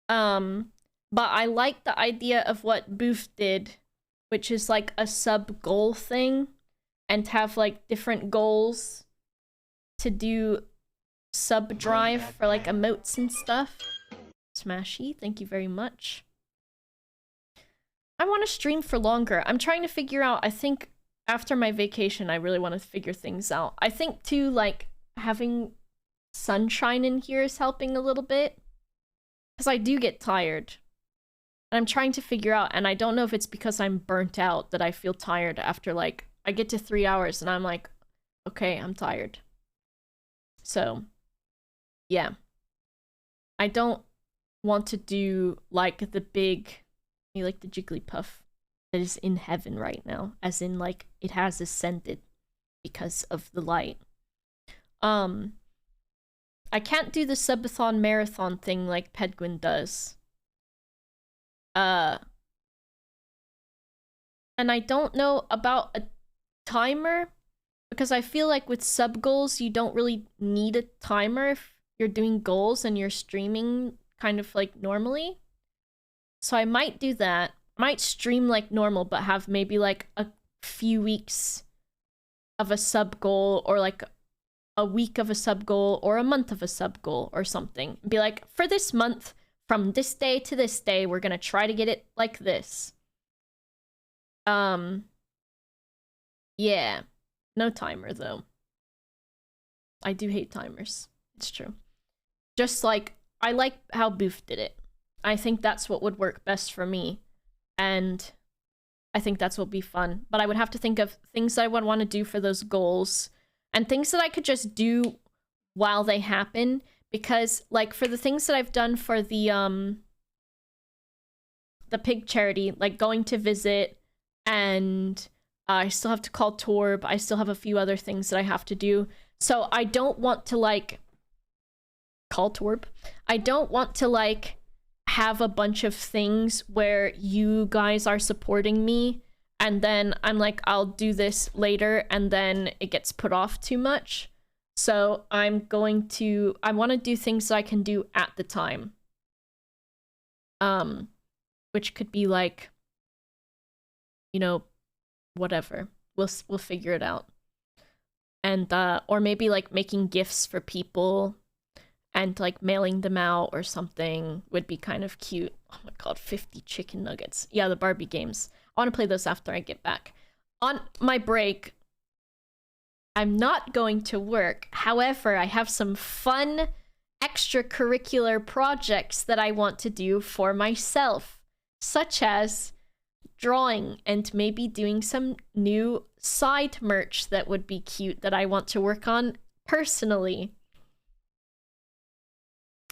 But I like the idea of what Booth did, which is like a sub goal thing and have like different goals to do sub drive for like emotes and stuff. Smashy, thank you very much. I want to stream for longer. I'm trying to figure out, I think after my vacation, I really want to figure things out. I think too, like having sunshine in here is helping a little bit. Because I do get tired. And I'm trying to figure out, and I don't know if it's because I'm burnt out that I feel tired after like, I get to 3 hours and I'm like, okay, I'm tired. So, yeah. I don't want to do like the big, like the Jigglypuff that is in heaven right now. As in like, it has ascended because of the light. I can't do the subathon marathon thing like Pedguin does. And I don't know about a timer, because I feel like with sub goals, you don't really need a timer if you're doing goals and you're streaming kind of like normally. So I might do that. Might stream like normal, but have maybe like a few weeks of a sub goal, or like a week of a sub goal, or a month of a sub goal, or something. Be like, for this month, from this day to this day, we're gonna try to get it like this. Yeah. No timer, though. I do hate timers. It's true. Just like, I like how Booth did it. I think that's what would work best for me. And I think that's what would be fun. But I would have to think of things that I would want to do for those goals. And things that I could just do while they happen. Because, like, for the things that I've done for the pig charity, like going to visit, and I still have to call Torb, I still have a few other things that I have to do. So I don't want to, like, call Torb. I don't want to, like, have a bunch of things where you guys are supporting me, and then I'm like, I'll do this later, and then it gets put off too much. So I want to do things that I can do at the time. Which could be like, you know, whatever. We'll figure it out. And or maybe like making gifts for people and like mailing them out or something would be kind of cute. Oh my god, 50 chicken nuggets. Yeah, the Barbie games. I want to play those after I get back. On my break, I'm not going to work. However, I have some fun extracurricular projects that I want to do for myself, such as drawing and maybe doing some new side merch that would be cute that I want to work on personally.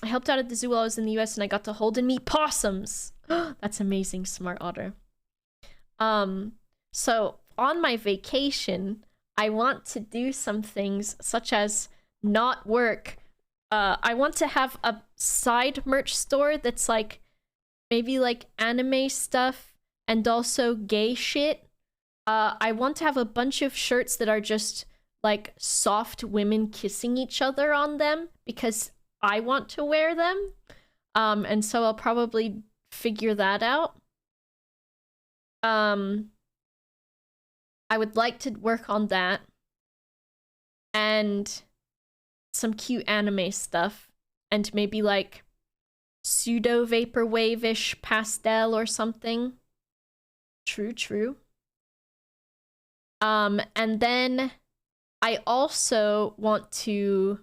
I helped out at the zoo while I was in the US and I got to hold and meet possums. That's amazing, Smart Otter. So on my vacation, I want to do some things such as not work. I want to have a side merch store that's like maybe like anime stuff and also gay shit. I want to have a bunch of shirts that are just like soft women kissing each other on them because I want to wear them. And so I'll probably figure that out. I would like to work on that. And some cute anime stuff. And maybe like pseudo vaporwave-ish pastel or something. True. And then I also want to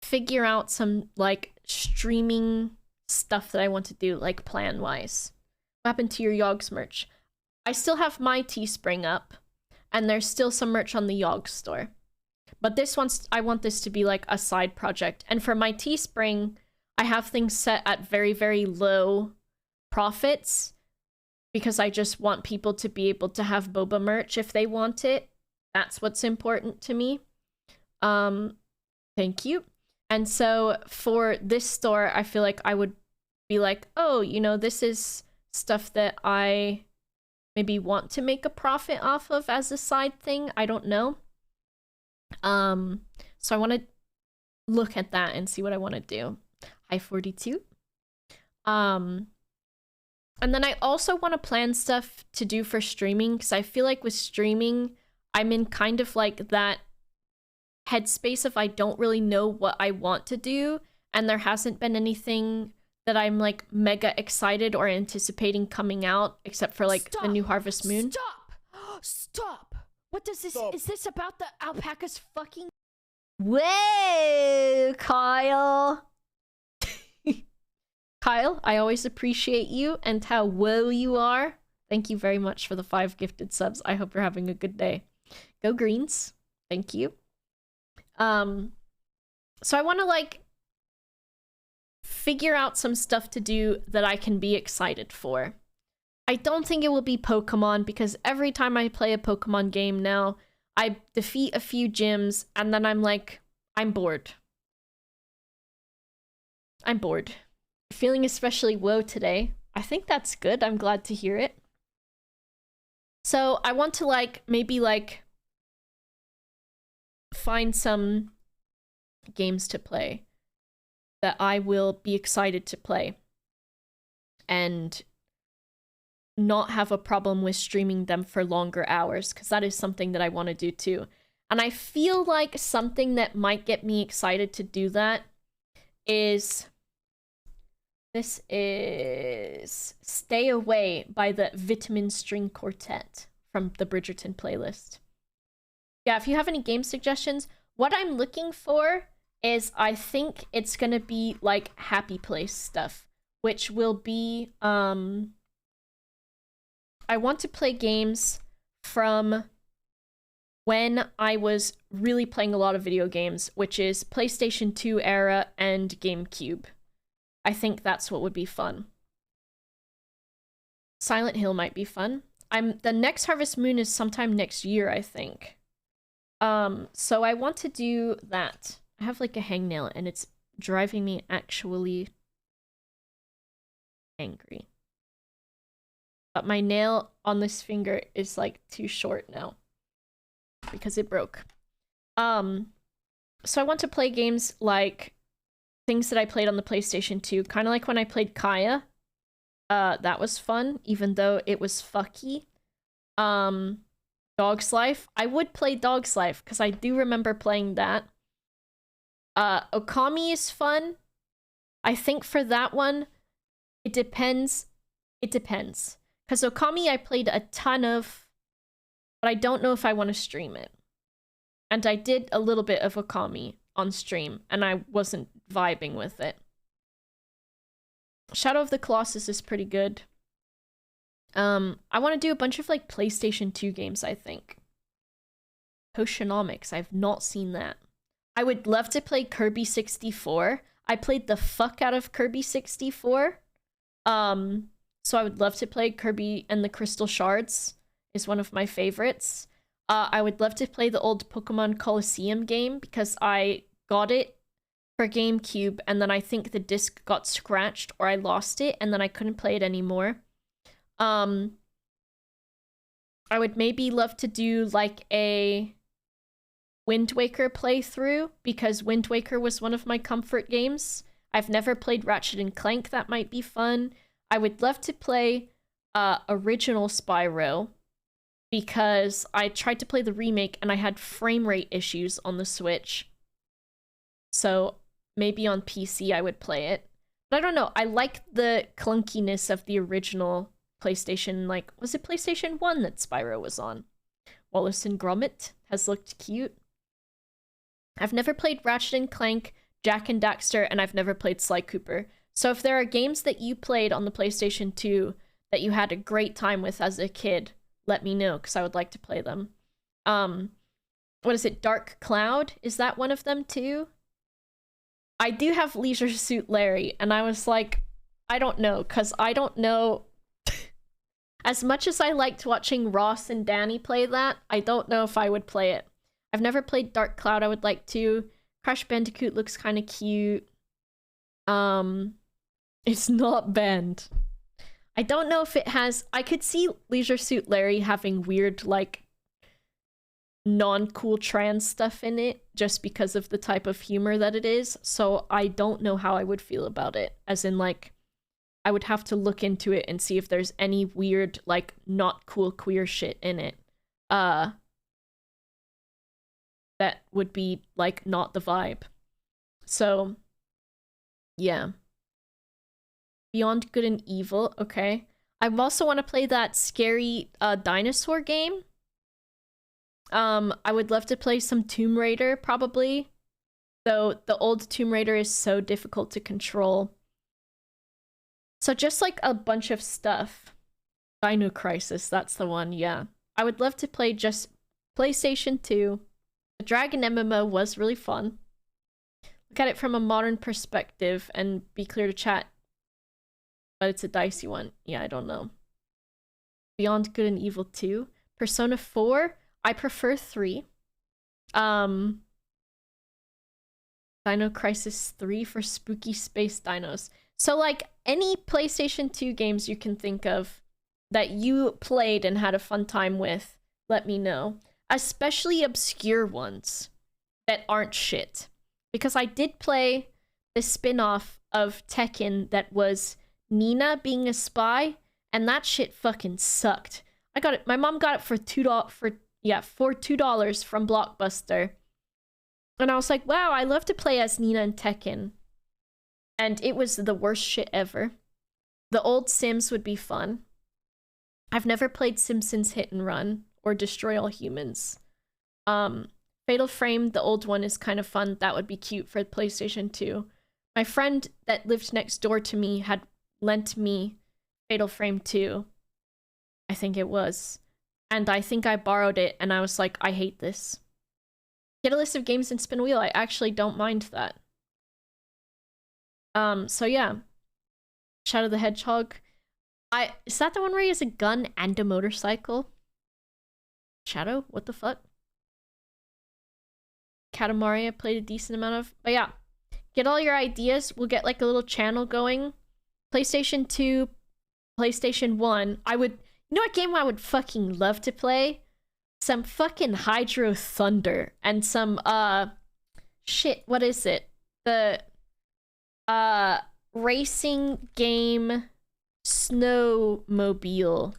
figure out some like streaming stuff that I want to do, like plan-wise. What happened to your Yogs merch? I still have my Teespring up, and there's still some merch on the Yogs store. But this one's, I want this to be like a side project. And for my Teespring, I have things set at very, very low profits because I just want people to be able to have boba merch if they want it. That's what's important to me. Thank you. And so for this store, I feel like I would be like, oh, you know, this is stuff that I maybe want to make a profit off of as a side thing. I don't know. So I want to look at that and see what I want to do. Hi 42. And then I also want to plan stuff to do for streaming, because I feel like with streaming, I'm in kind of like that headspace if I don't really know what I want to do, and there hasn't been anything that I'm like mega excited or anticipating coming out, except for like the new Harvest Moon. Stop! What does this... Is this about the alpacas fucking... Whoa, Kyle! Kyle, I always appreciate you and how whoa you are. Thank you very much for the 5 gifted subs. I hope you're having a good day. Go Greens. Thank you. So I want to like figure out some stuff to do that I can be excited for. I don't think it will be Pokemon, because every time I play a Pokemon game now, I defeat a few gyms and then I'm like, I'm bored. I'm bored. Feeling especially woe today. I think that's good. I'm glad to hear it. So I want to like maybe like find some games to play. that I will be excited to play and not have a problem with streaming them for longer hours, because that is something that I want to do too. And I feel like something that might get me excited to do that is... This is Stay Away by the Vitamin String Quartet from the Bridgerton playlist. Yeah, if you have any game suggestions, what I'm looking for is, I think it's gonna be like Happy Place stuff, which will be, I want to play games from when I was really playing a lot of video games, which is PlayStation 2 era and GameCube. I think that's what would be fun. Silent Hill might be fun. The next Harvest Moon is sometime next year, I think. So I want to do that. I have like a hangnail and it's driving me actually angry. But my nail on this finger is like too short now because it broke. So I want to play games like things that I played on the PlayStation 2, kind of like when I played Kaya. That was fun, even though it was fucky. Dog's Life. I would play Dog's Life because I do remember playing that. Okami is fun. I think for that one, it depends. It depends. Because Okami I played a ton of, but I don't know if I want to stream it. And I did a little bit of Okami on stream, and I wasn't vibing with it. Shadow of the Colossus is pretty good. I want to do a bunch of like PlayStation 2 games, I think. Potionomics, I've not seen that. I would love to play Kirby 64. I played the fuck out of Kirby 64. So I would love to play Kirby and the Crystal Shards, is one of my favorites. I would love to play the old Pokemon Colosseum game because I got it for GameCube and then I think the disc got scratched or I lost it and then I couldn't play it anymore. I would maybe love to do like a Wind Waker playthrough because Wind Waker was one of my comfort games. I've never played Ratchet and Clank, that might be fun. I would love to play original Spyro because I tried to play the remake and I had frame rate issues on the Switch. So maybe on PC I would play it. But I don't know, I like the clunkiness of the original PlayStation, like, was it PlayStation 1 that Spyro was on? Wallace and Gromit has looked cute. I've never played Ratchet and Clank, Jak and Daxter, and I've never played Sly Cooper. So if there are games that you played on the PlayStation 2 that you had a great time with as a kid, let me know, because I would like to play them. What is it, Dark Cloud? Is that one of them too? I do have Leisure Suit Larry, and I was like, I don't know, because I don't know... As much as I liked watching Ross and Danny play that, I don't know if I would play it. I've never played Dark Cloud, I would like to. Crash Bandicoot looks kind of cute. It's not banned. I don't know if it has... I could see Leisure Suit Larry having weird, like, non-cool trans stuff in it, just because of the type of humor that it is, so I don't know how I would feel about it. As in, like, I would have to look into it and see if there's any weird, like, not cool queer shit in it. That would be, like, not the vibe. So, yeah. Beyond Good and Evil, okay. I also want to play that scary dinosaur game. I would love to play some Tomb Raider, probably. Though the old Tomb Raider is so difficult to control. So just like a bunch of stuff. Dino Crisis, that's the one, yeah. I would love to play just PlayStation 2. The Dragon MMO was really fun. Look at it from a modern perspective and be clear to chat. But it's a dicey one. Yeah, I don't know. Beyond Good and Evil 2. Persona 4. I prefer 3. Dino Crisis 3 for spooky space dinos. So, like, any PlayStation 2 games you can think of that you played and had a fun time with, let me know. Especially obscure ones that aren't shit. Because I did play the spin-off of Tekken that was Nina being a spy, and that shit fucking sucked. I got it. My mom got it for $2 for $2 from Blockbuster. And I was like, wow, I love to play as Nina in Tekken. And it was the worst shit ever. The old Sims would be fun. I've never played Simpsons Hit and Run or Destroy All Humans. Fatal Frame, the old one, is kind of fun. That would be cute for PlayStation 2. My friend that lived next door to me had lent me Fatal Frame 2. I think it was. And I think I borrowed it, and I was like, I hate this. Get a list of games and spin wheel. I actually don't mind that. So yeah. Shadow the Hedgehog. Is that the one where he has a gun and a motorcycle? Shadow? What the fuck? Katamari I played a decent amount of. But yeah. Get all your ideas. We'll get like a little channel going. PlayStation 2, PlayStation 1. You know what game I would fucking love to play? Some fucking Hydro Thunder and some shit, what is it? The racing game snowmobile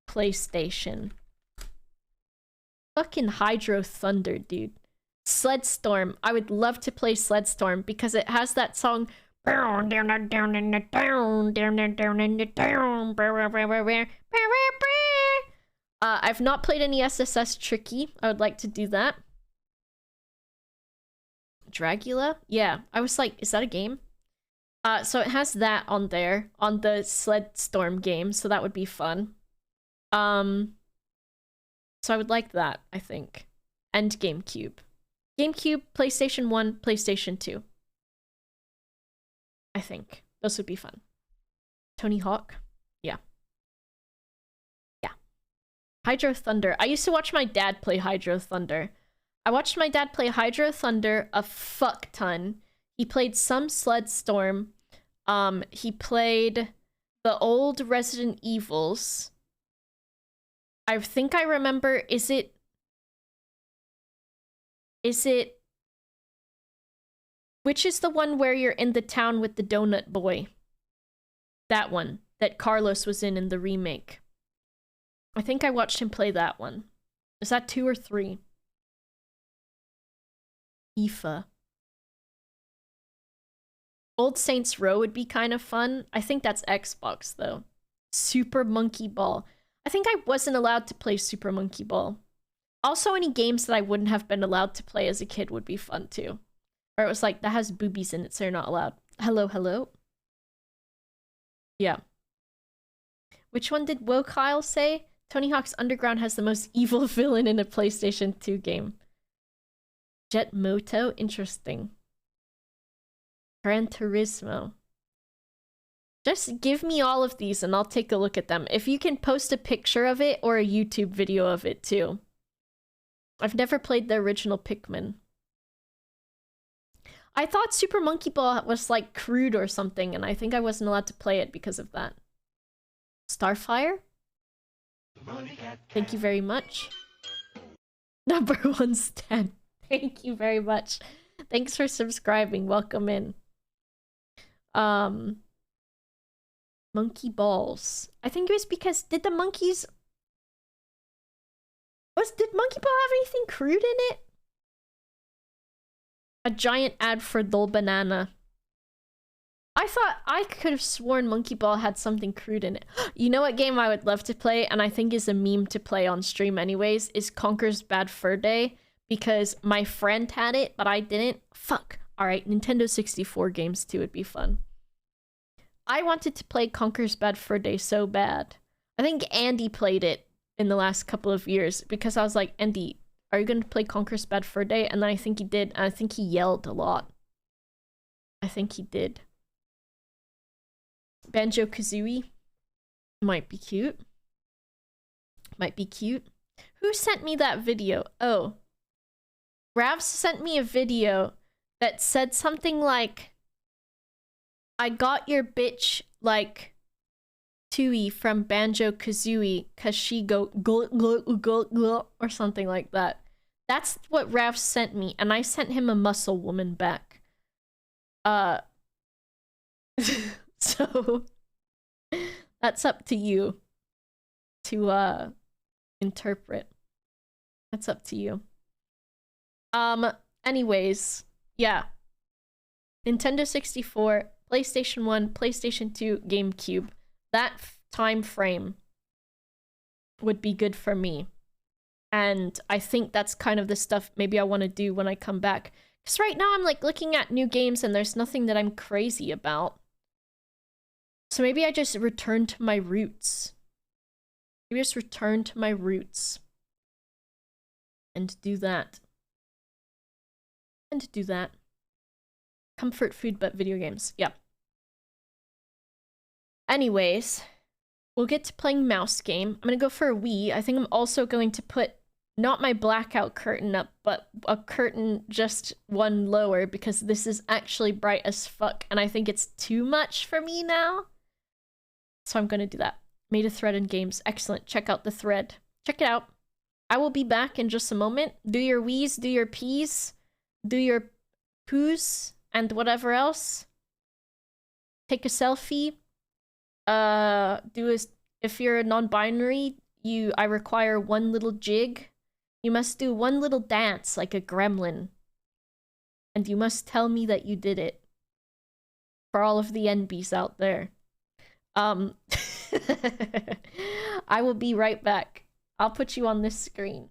PlayStation. Fucking Hydro Thunder, dude. Sledstorm. I would love to play Sledstorm because it has that song. I've not played any SSS Tricky. I would like to do that. Dragula? Yeah. I was like, is that a game? So it has that on there, on the Sledstorm game, so that would be fun. So I would like that, I think. And GameCube. GameCube, PlayStation 1, PlayStation 2. I think. Those would be fun. Tony Hawk? Yeah. Yeah. Hydro Thunder. I used to watch my dad play Hydro Thunder. I watched my dad play Hydro Thunder a fuck ton. He played some Sledstorm. He played the old Resident Evils. I think I remember, is it which is the one where you're in the town with the donut boy? That one that Carlos was in the remake. I think I watched him play that one. Is that 2 or 3? IFA. Old Saints Row would be kind of fun. I think that's Xbox though. Super Monkey Ball. I think I wasn't allowed to play Super Monkey Ball. Also, any games that I wouldn't have been allowed to play as a kid would be fun too. Or it was like, that has boobies in it, so you're not allowed. Hello, hello? Yeah. Which one did Wo Kyle say? Tony Hawk's Underground has the most evil villain in a PlayStation 2 game. Jet Moto? Interesting. Gran Turismo. Just give me all of these and I'll take a look at them. If you can post a picture of it or a YouTube video of it too. I've never played the original Pikmin. I thought Super Monkey Ball was like crude or something, and I think I wasn't allowed to play it because of that. Starfire? Thank you very much. Number 1 stan. Thank you very much. Thanks for subscribing. Welcome in. Monkey Balls. I think it was because did Monkey Ball have anything crude in it? A giant ad for Dole Banana. I thought I could have sworn Monkey Ball had something crude in it. You know what game I would love to play, and I think is a meme to play on stream anyways, is Conker's Bad Fur Day, because my friend had it, but I didn't. Fuck. Alright, Nintendo 64 games too would be fun. I wanted to play Conker's Bad Fur Day so bad. I think Andy played it in the last couple of years, because I was like, Andy, are you going to play Conker's Bad Fur Day? And then I think he did, and I think he yelled a lot. I think he did. Banjo-Kazooie. Might be cute. Might be cute. Who sent me that video? Oh. Ravs sent me a video that said something like, I got your bitch, like, Tui from Banjo-Kazooie, cause she go gulp, gulp, gulp, gulp, or something like that. That's what Ravs sent me, and I sent him a muscle woman back. So that's up to you to interpret. That's up to you. Anyways, yeah. Nintendo 64, PlayStation 1, PlayStation 2, GameCube. That time frame would be good for me. And I think that's kind of the stuff maybe I want to do when I come back. Because right now I'm like looking at new games and there's nothing that I'm crazy about. So maybe I just return to my roots. Maybe just return to my roots. And do that. And do that. Comfort food but video games. Yep. Anyways, we'll get to playing mouse game. I'm gonna go for a Wii. I think I'm also going to put not my blackout curtain up, but a curtain just one lower because this is actually bright as fuck and I think it's too much for me now. So I'm gonna do that. Made a thread in games. Excellent. Check out the thread. Check it out. I will be back in just a moment. Do your Wii's, do your P's, do your poos, and whatever else. Take a selfie. If you're a non-binary, I require one little jig. You must do one little dance like a gremlin. And you must tell me that you did it. For all of the NBs out there. I will be right back. I'll put you on this screen.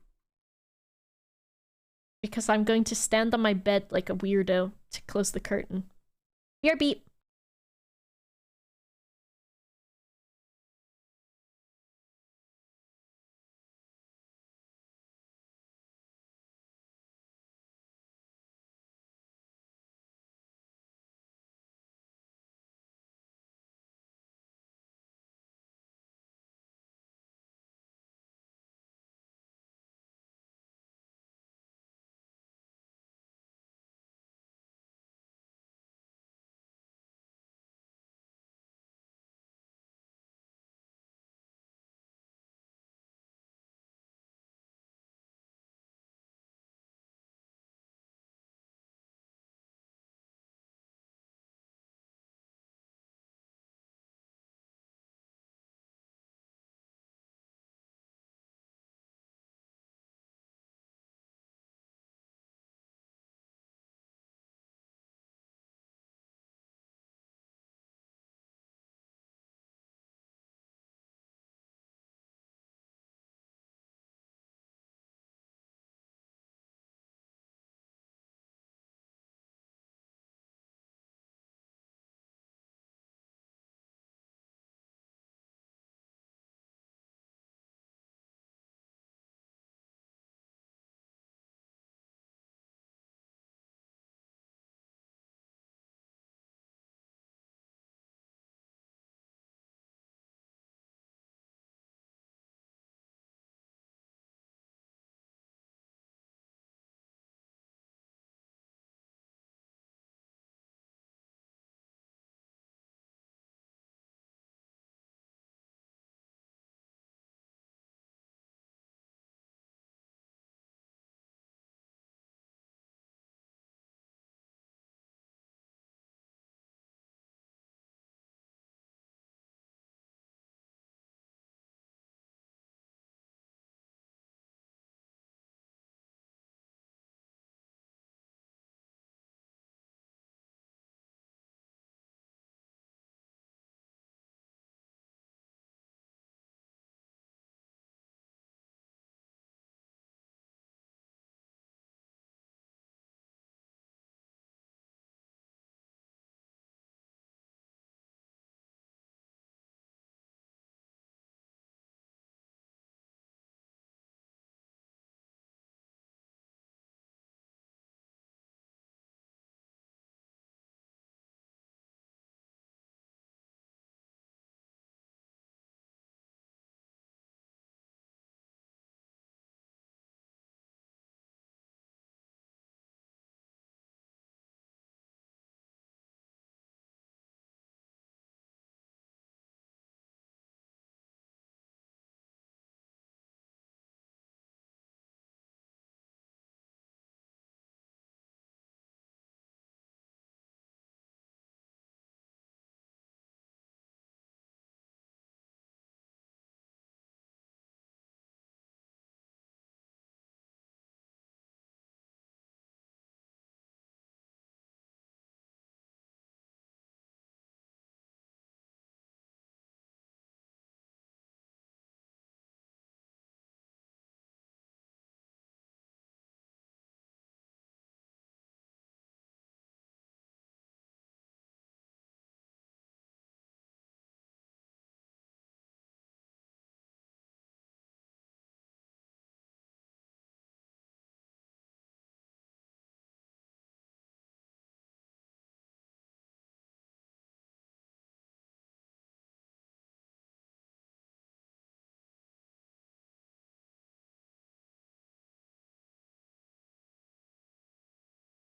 Because I'm going to stand on my bed like a weirdo to close the curtain. BRB.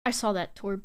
I saw that, Torb.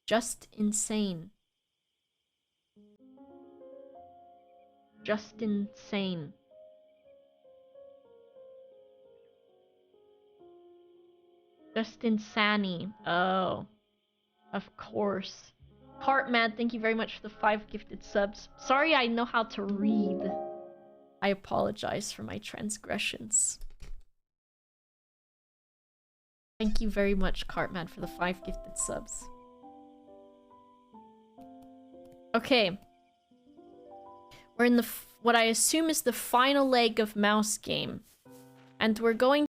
Just insane. Just insane. Just insane. Oh. Of course. Cartman, thank you very much for the 5 gifted subs. Sorry I know how to read. I apologize for my transgressions. Thank you very much, Cartman, for the 5 gifted subs. Okay. We're in the what I assume is the final leg of Mouse Game. And we're going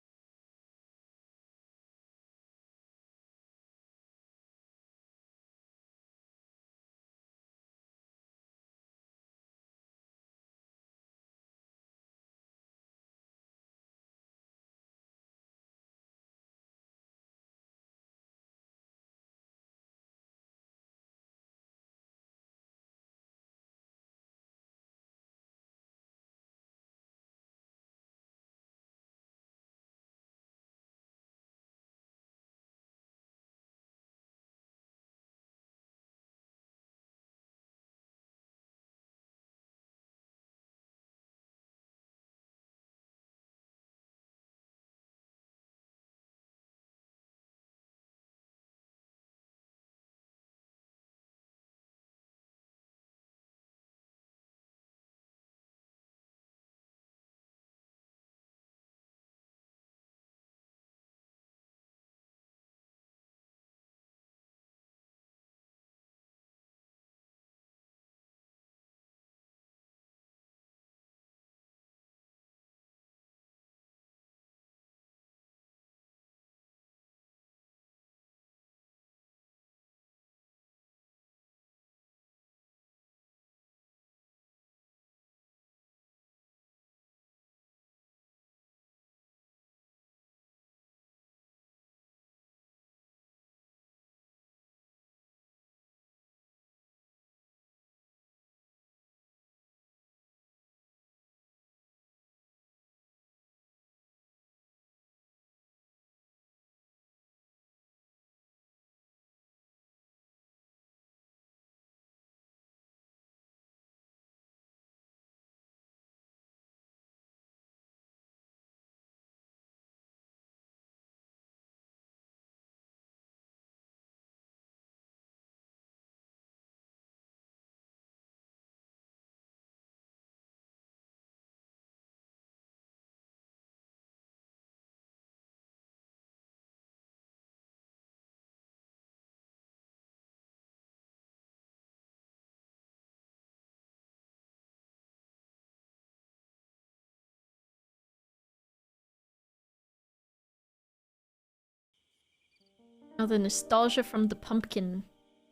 Oh, the nostalgia from the pumpkin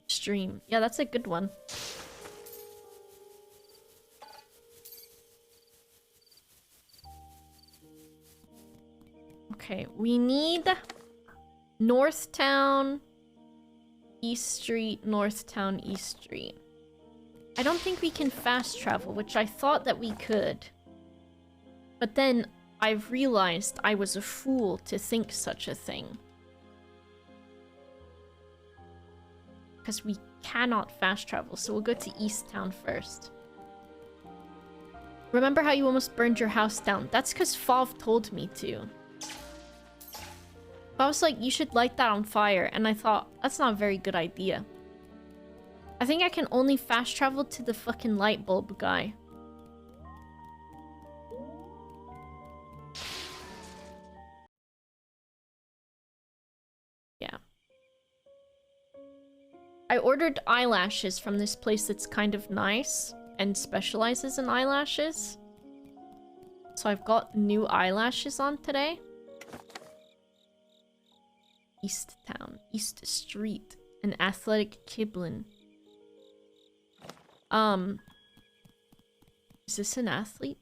stream. Yeah, that's a good one. Okay, we need Northtown, East Street, Northtown, East Street. I don't think we can fast travel, which I thought that we could. But then I've realized I was a fool to think such a thing. Because we cannot fast travel, so we'll go to East Town first. Remember how you almost burned your house down? That's because Fav told me to. I was like, you should light that on fire, and I thought, that's not a very good idea. I think I can only fast travel to the fucking light bulb guy. Yeah. I ordered eyelashes from this place that's kind of nice and specializes in eyelashes. So I've got new eyelashes on today. East Town, East Street, an athletic Kiblin. Is this an athlete?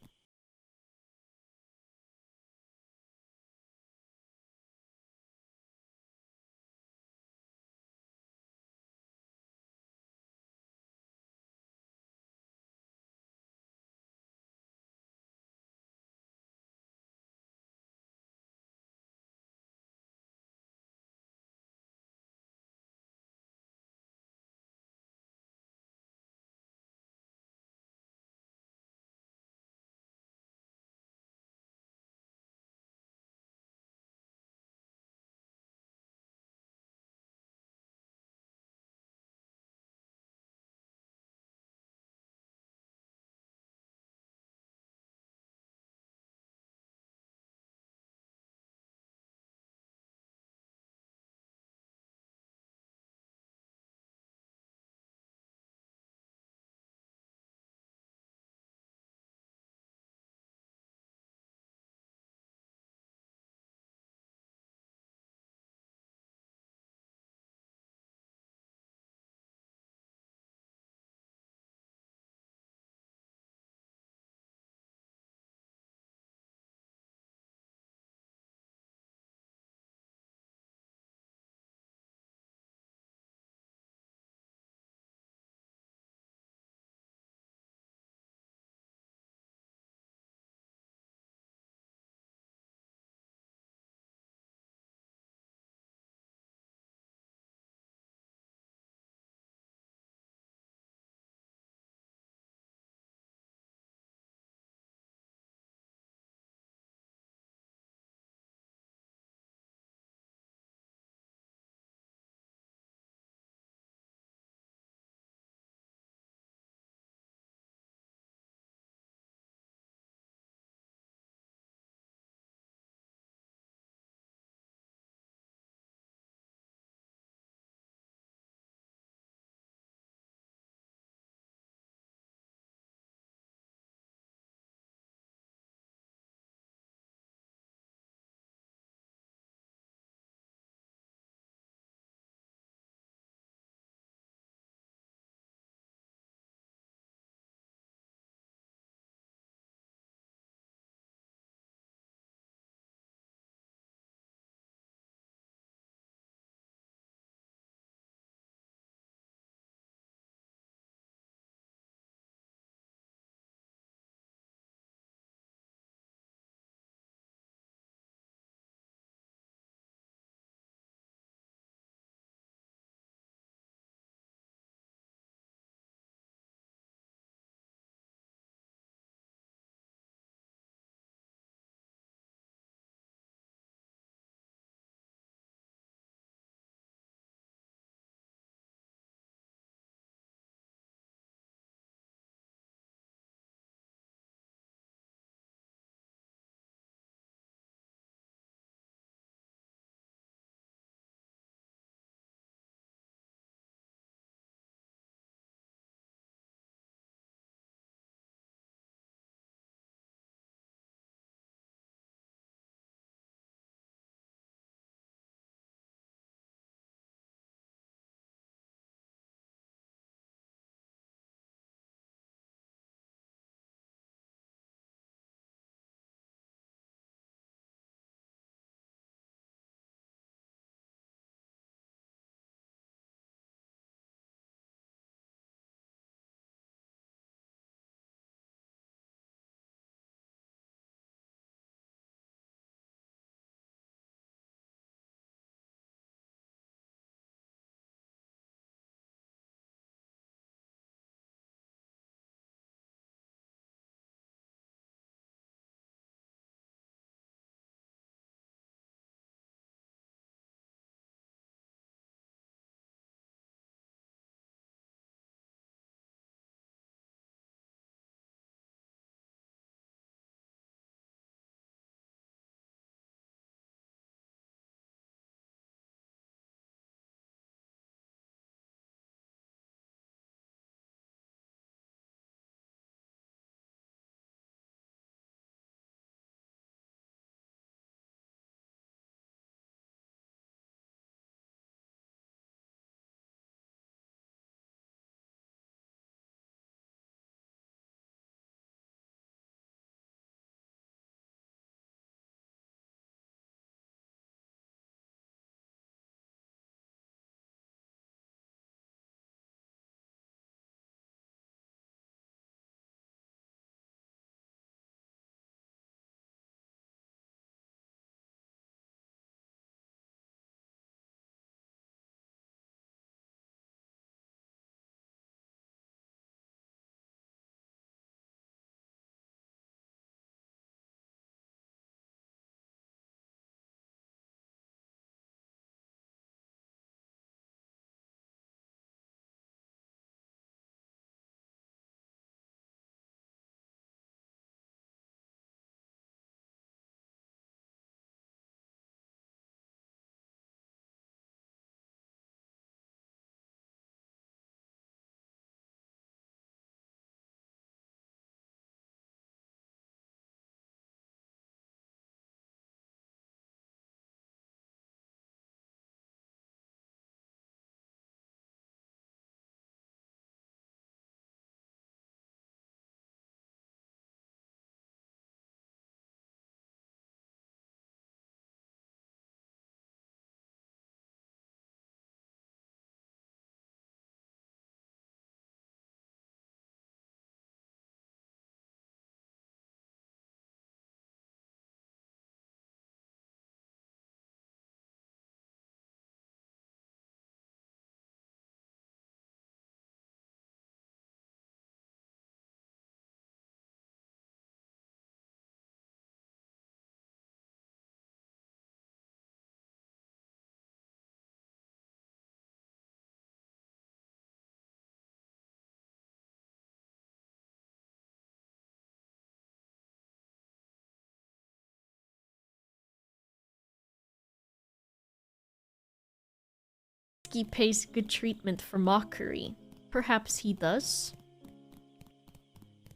Whiskey pays good treatment for mockery. Perhaps he does?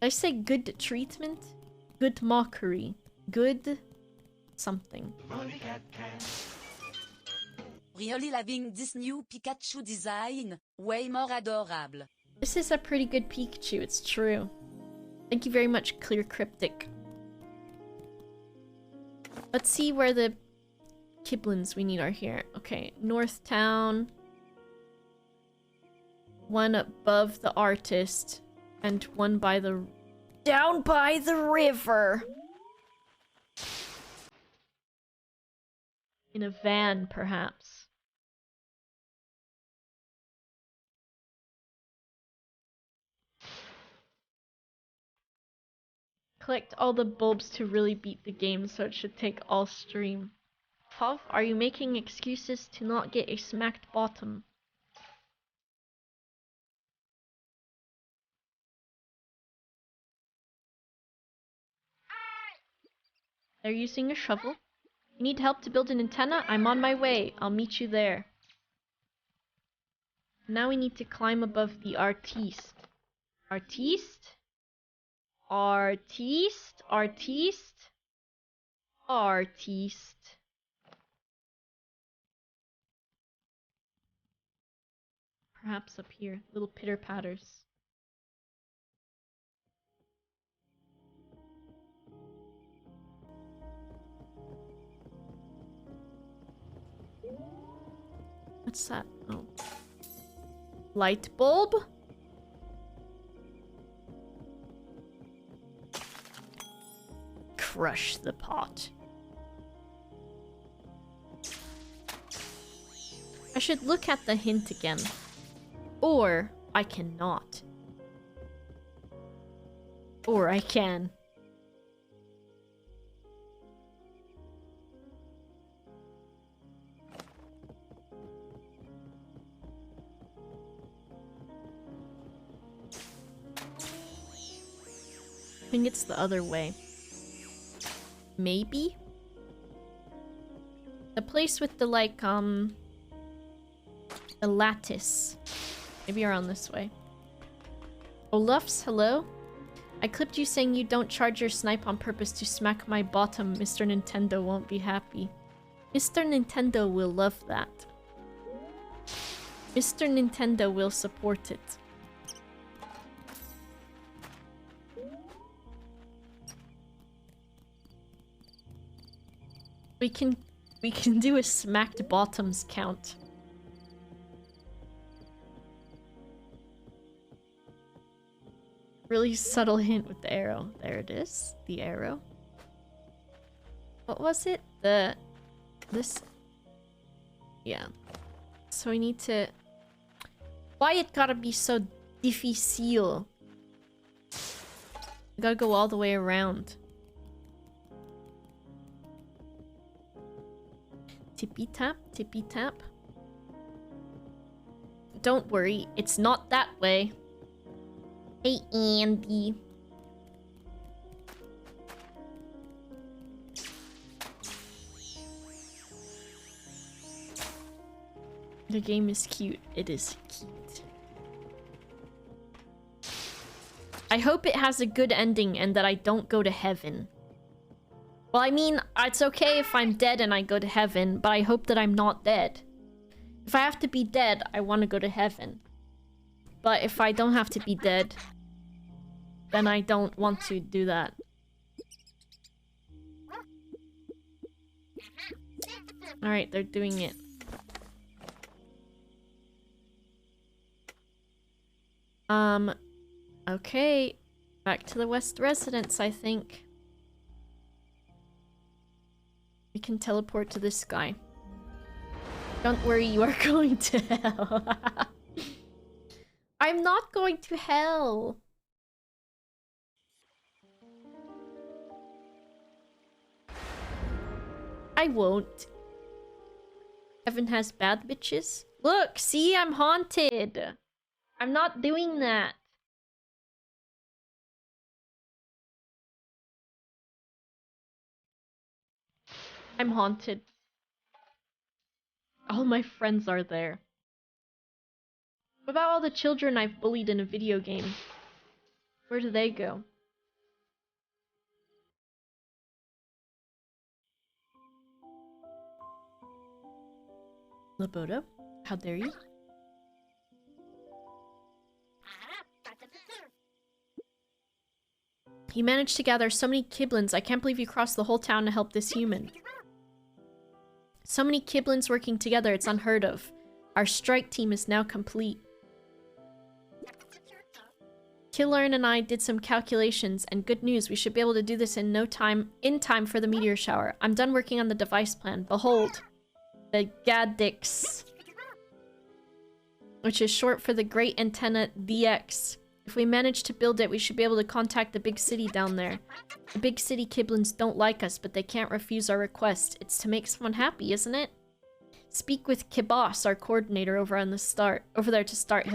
Did I say good treatment? Good mockery. Good... something. Really loving this new Pikachu design. Way more adorable. This is a pretty good Pikachu, it's true. Thank you very much, Clear Cryptic. Let's see where the Kiblins we need are here. Okay, North Town. One above the artist. And one by the... down by the river! In a van, perhaps. Collect all the bulbs to really beat the game, so it should take all stream. Puff, are you making excuses to not get a smacked bottom? They're using a shovel. You need help to build an antenna? I'm on my way. I'll meet you there. Now we need to climb above the artiste. Artiste? Artiste? Artiste? Artiste. Perhaps up here. Little pitter patters. What's that? Oh. Light bulb? Crush the pot. I should look at the hint again. Or I cannot. Or I can. I think it's the other way. Maybe? The place with the, like, the lattice. Maybe around this way. Olaf's, hello? I clipped you saying you don't charge your snipe on purpose to smack my bottom. Mr. Nintendo won't be happy. Mr. Nintendo will love that. Mr. Nintendo will support it. We can do a smacked bottoms count. Really subtle hint with the arrow. There it is. The arrow. What was it? This... Yeah. So we need to... Why it gotta be so difficile? We gotta go all the way around. Tippy tap, tippy tap. Don't worry, it's not that way. Hey, Andy. The game is cute. It is cute. I hope it has a good ending and that I don't go to heaven. Well, I mean, it's okay if I'm dead and I go to heaven, but I hope that I'm not dead. If I have to be dead, I want to go to heaven. But if I don't have to be dead, then I don't want to do that. Alright, they're doing it. Okay. Back to the West Residence, I think. We can teleport to this guy. Don't worry, you are going to hell. I'm not going to hell. I won't. Heaven has bad bitches. Look, see, I'm haunted. I'm not doing that. I'm haunted. All my friends are there. What about all the children I've bullied in a video game? Where do they go? Laboto, how dare you? You managed to gather so many Kiblins. I can't believe you crossed the whole town to help this human. So many Kiblins working together, it's unheard of. Our strike team is now complete. Killearn and I did some calculations, and good news, we should be able to do this in time for the meteor shower. I'm done working on the device plan. Behold, the Gadix, which is short for the Great Antenna DX. If we manage to build it, we should be able to contact the big city down there. The big city Kiblins don't like us, but they can't refuse our request. It's to make someone happy, isn't it? Speak with Kibos, our coordinator over there to start.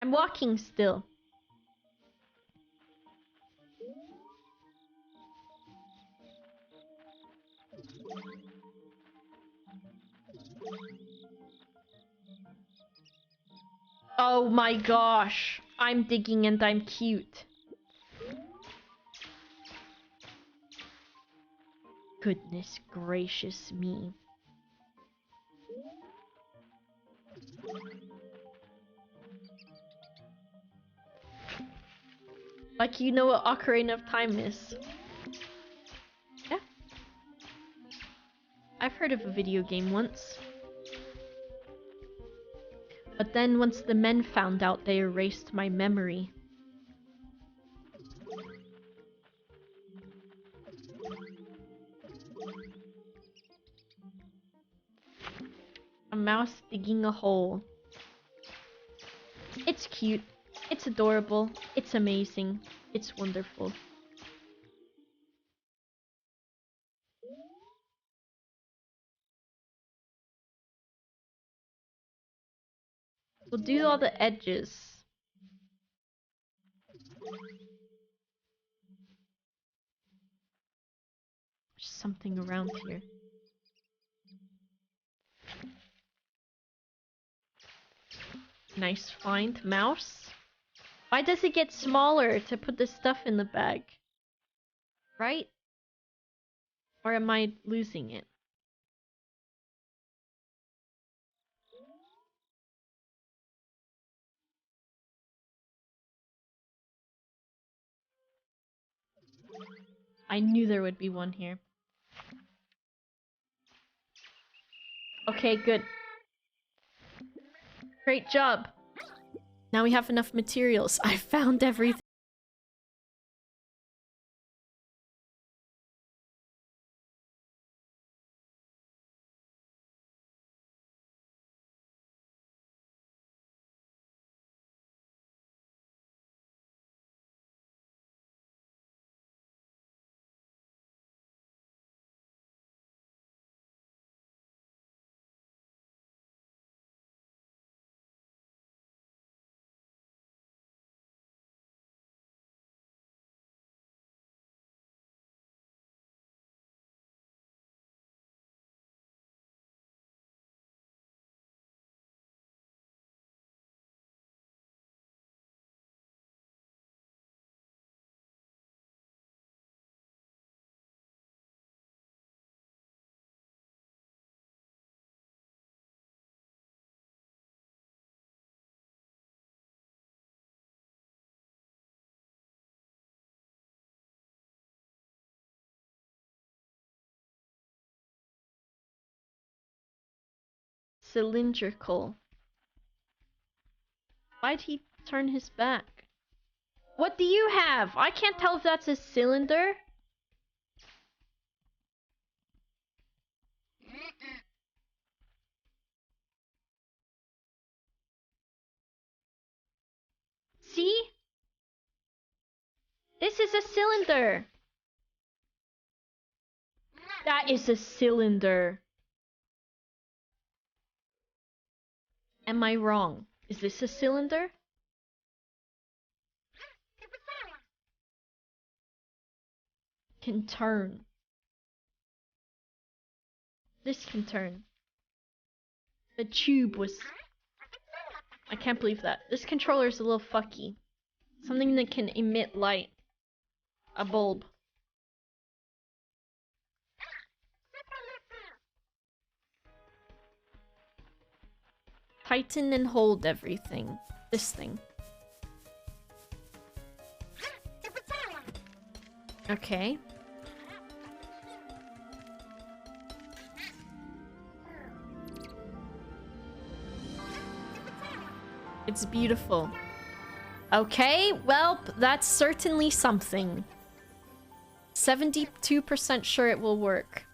I'm walking still. Oh my gosh. I'm digging and I'm cute. Goodness gracious me. Like you know what Ocarina of Time is. Yeah. I've heard of a video game once. But then once the men found out, they erased my memory. A mouse digging a hole. It's cute. It's adorable. It's amazing. It's wonderful. We'll do all the edges. There's something around here. Nice find, mouse. Why does it get smaller to put the stuff in the bag? Right? Or am I losing it? I knew there would be one here. Okay, good. Great job. Now we have enough materials. I found everything. cylindrical. Why'd he turn his back? What do you have? I can't tell if that's a cylinder. See? This is a cylinder. That is a cylinder. Am I wrong? Is this a cylinder? Can turn. This can turn. The tube was... I can't believe that. This controller's a little fucky. Something that can emit light. A bulb. Tighten and hold everything. This thing. Okay. It's beautiful. Okay, well, that's certainly something. 72% sure it will work.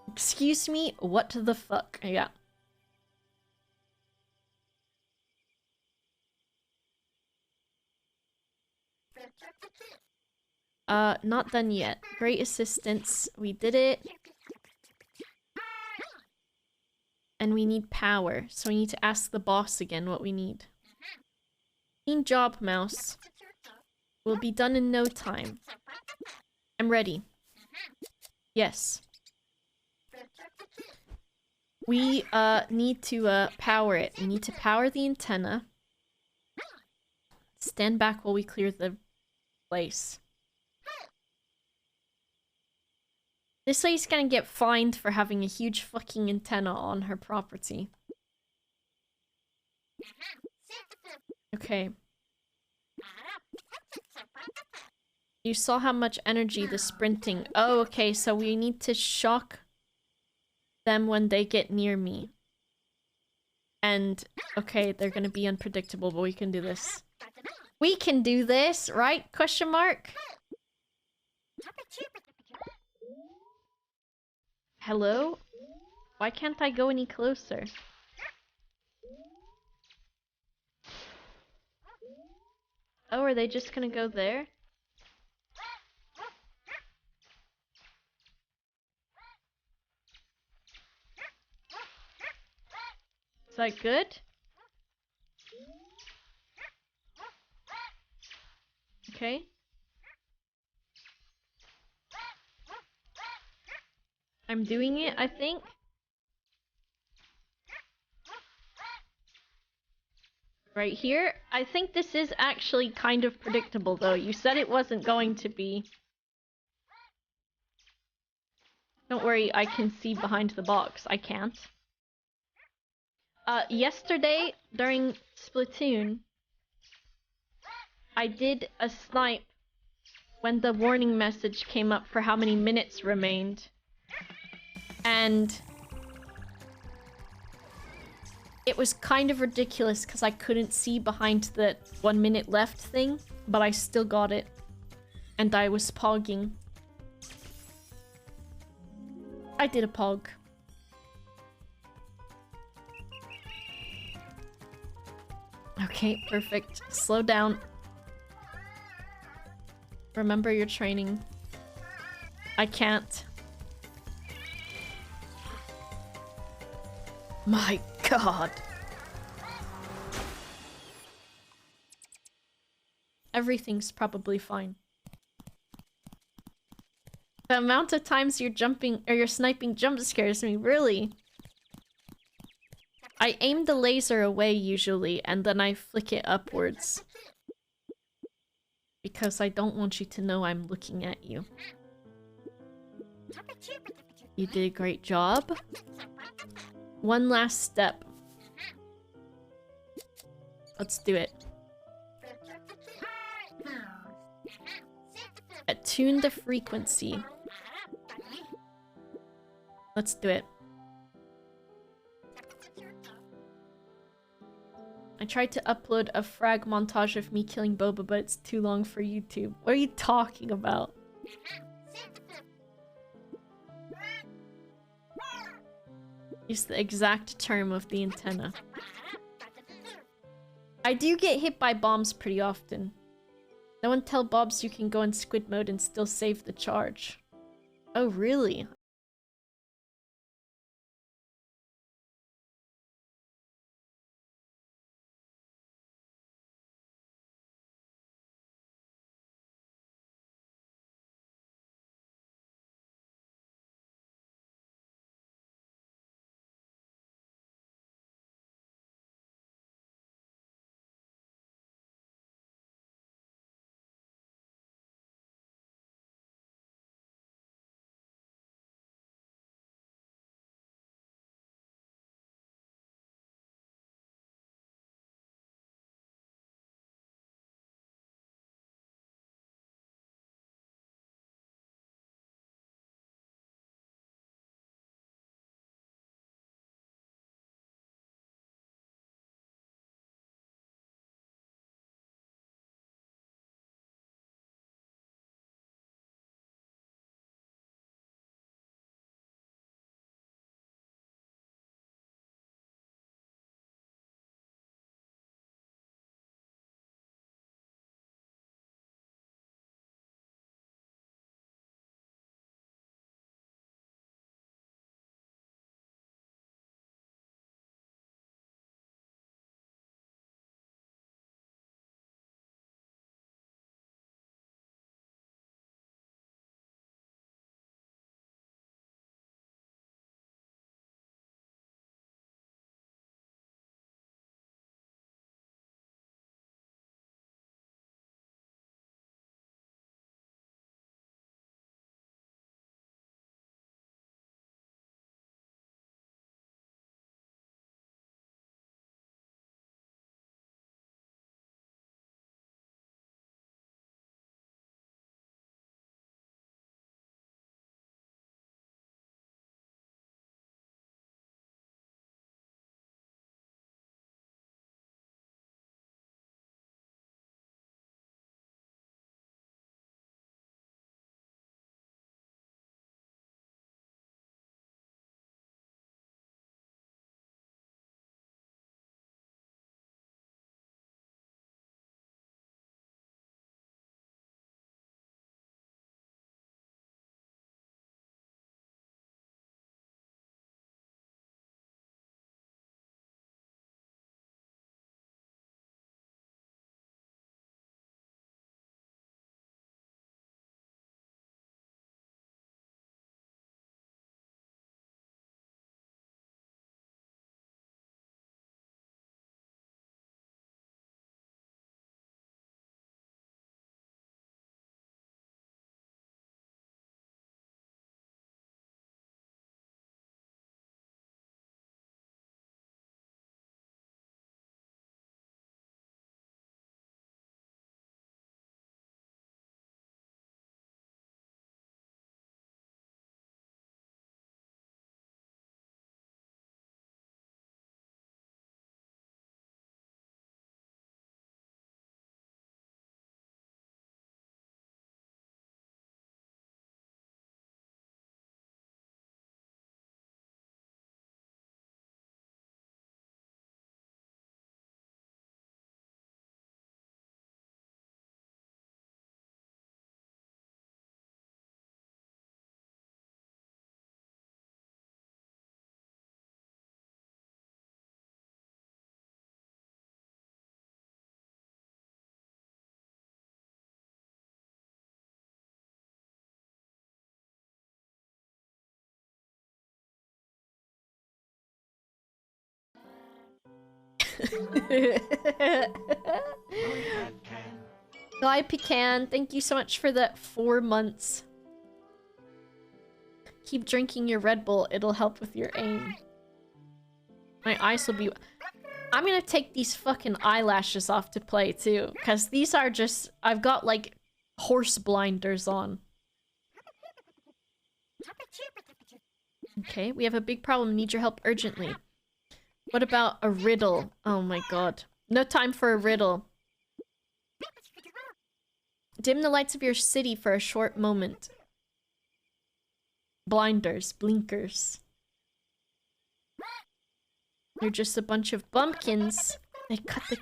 Excuse me, what the fuck? Yeah. Not done yet. Great assistance. We did it. And we need power, so we need to ask the boss again what we need. Clean job, mouse. We'll be done in no time. I'm ready. Yes. We, need to, power it. We need to power the antenna. Stand back while we clear the place. This lady's gonna get fined for having a huge fucking antenna on her property. Okay. You saw how much energy the sprinting... Oh, okay, so we need to shock them when they get near me. And, okay, they're gonna be unpredictable, but we can do this. We can do this, right? Question mark? Hello? Why can't I go any closer? Oh, are they just gonna go there? Is that good? Okay. I'm doing it, I think. Right here. I think this is actually kind of predictable, though. You said it wasn't going to be. Don't worry, I can see behind the box. I can't. Yesterday, during Splatoon, I did a snipe when the warning message came up for how many minutes remained. And it was kind of ridiculous because I couldn't see behind the 1 minute left thing, but I still got it. And I was pogging. I did a pog. Okay, perfect. Slow down. Remember your training. I can't. My god. Everything's probably fine. The amount of times you're jumping or you're sniping jump scares me, really. I aim the laser away usually and then I flick it upwards. Because I don't want you to know I'm looking at you. You did a great job. One last step. Let's do it. Attune the frequency. Let's do it. tried to upload a frag montage of me killing Boba, but it's too long for YouTube. What are you talking about? Use the exact term of the antenna. I do get hit by bombs pretty often. No one tell Bobs you can go in squid mode and still save the charge. Oh, really? Guy Pecan, thank you so much for the 4 months. Keep drinking your Red Bull, it'll help with your aim. My eyes will be... I'm gonna take these fucking eyelashes off to play too, because these are just... I've got like horse blinders on. Okay, we have a big problem, need your help urgently. What about a riddle? Oh my god. No time for a riddle. Dim the lights of your city for a short moment. Blinders, blinkers. They're just a bunch of bumpkins. They cut the...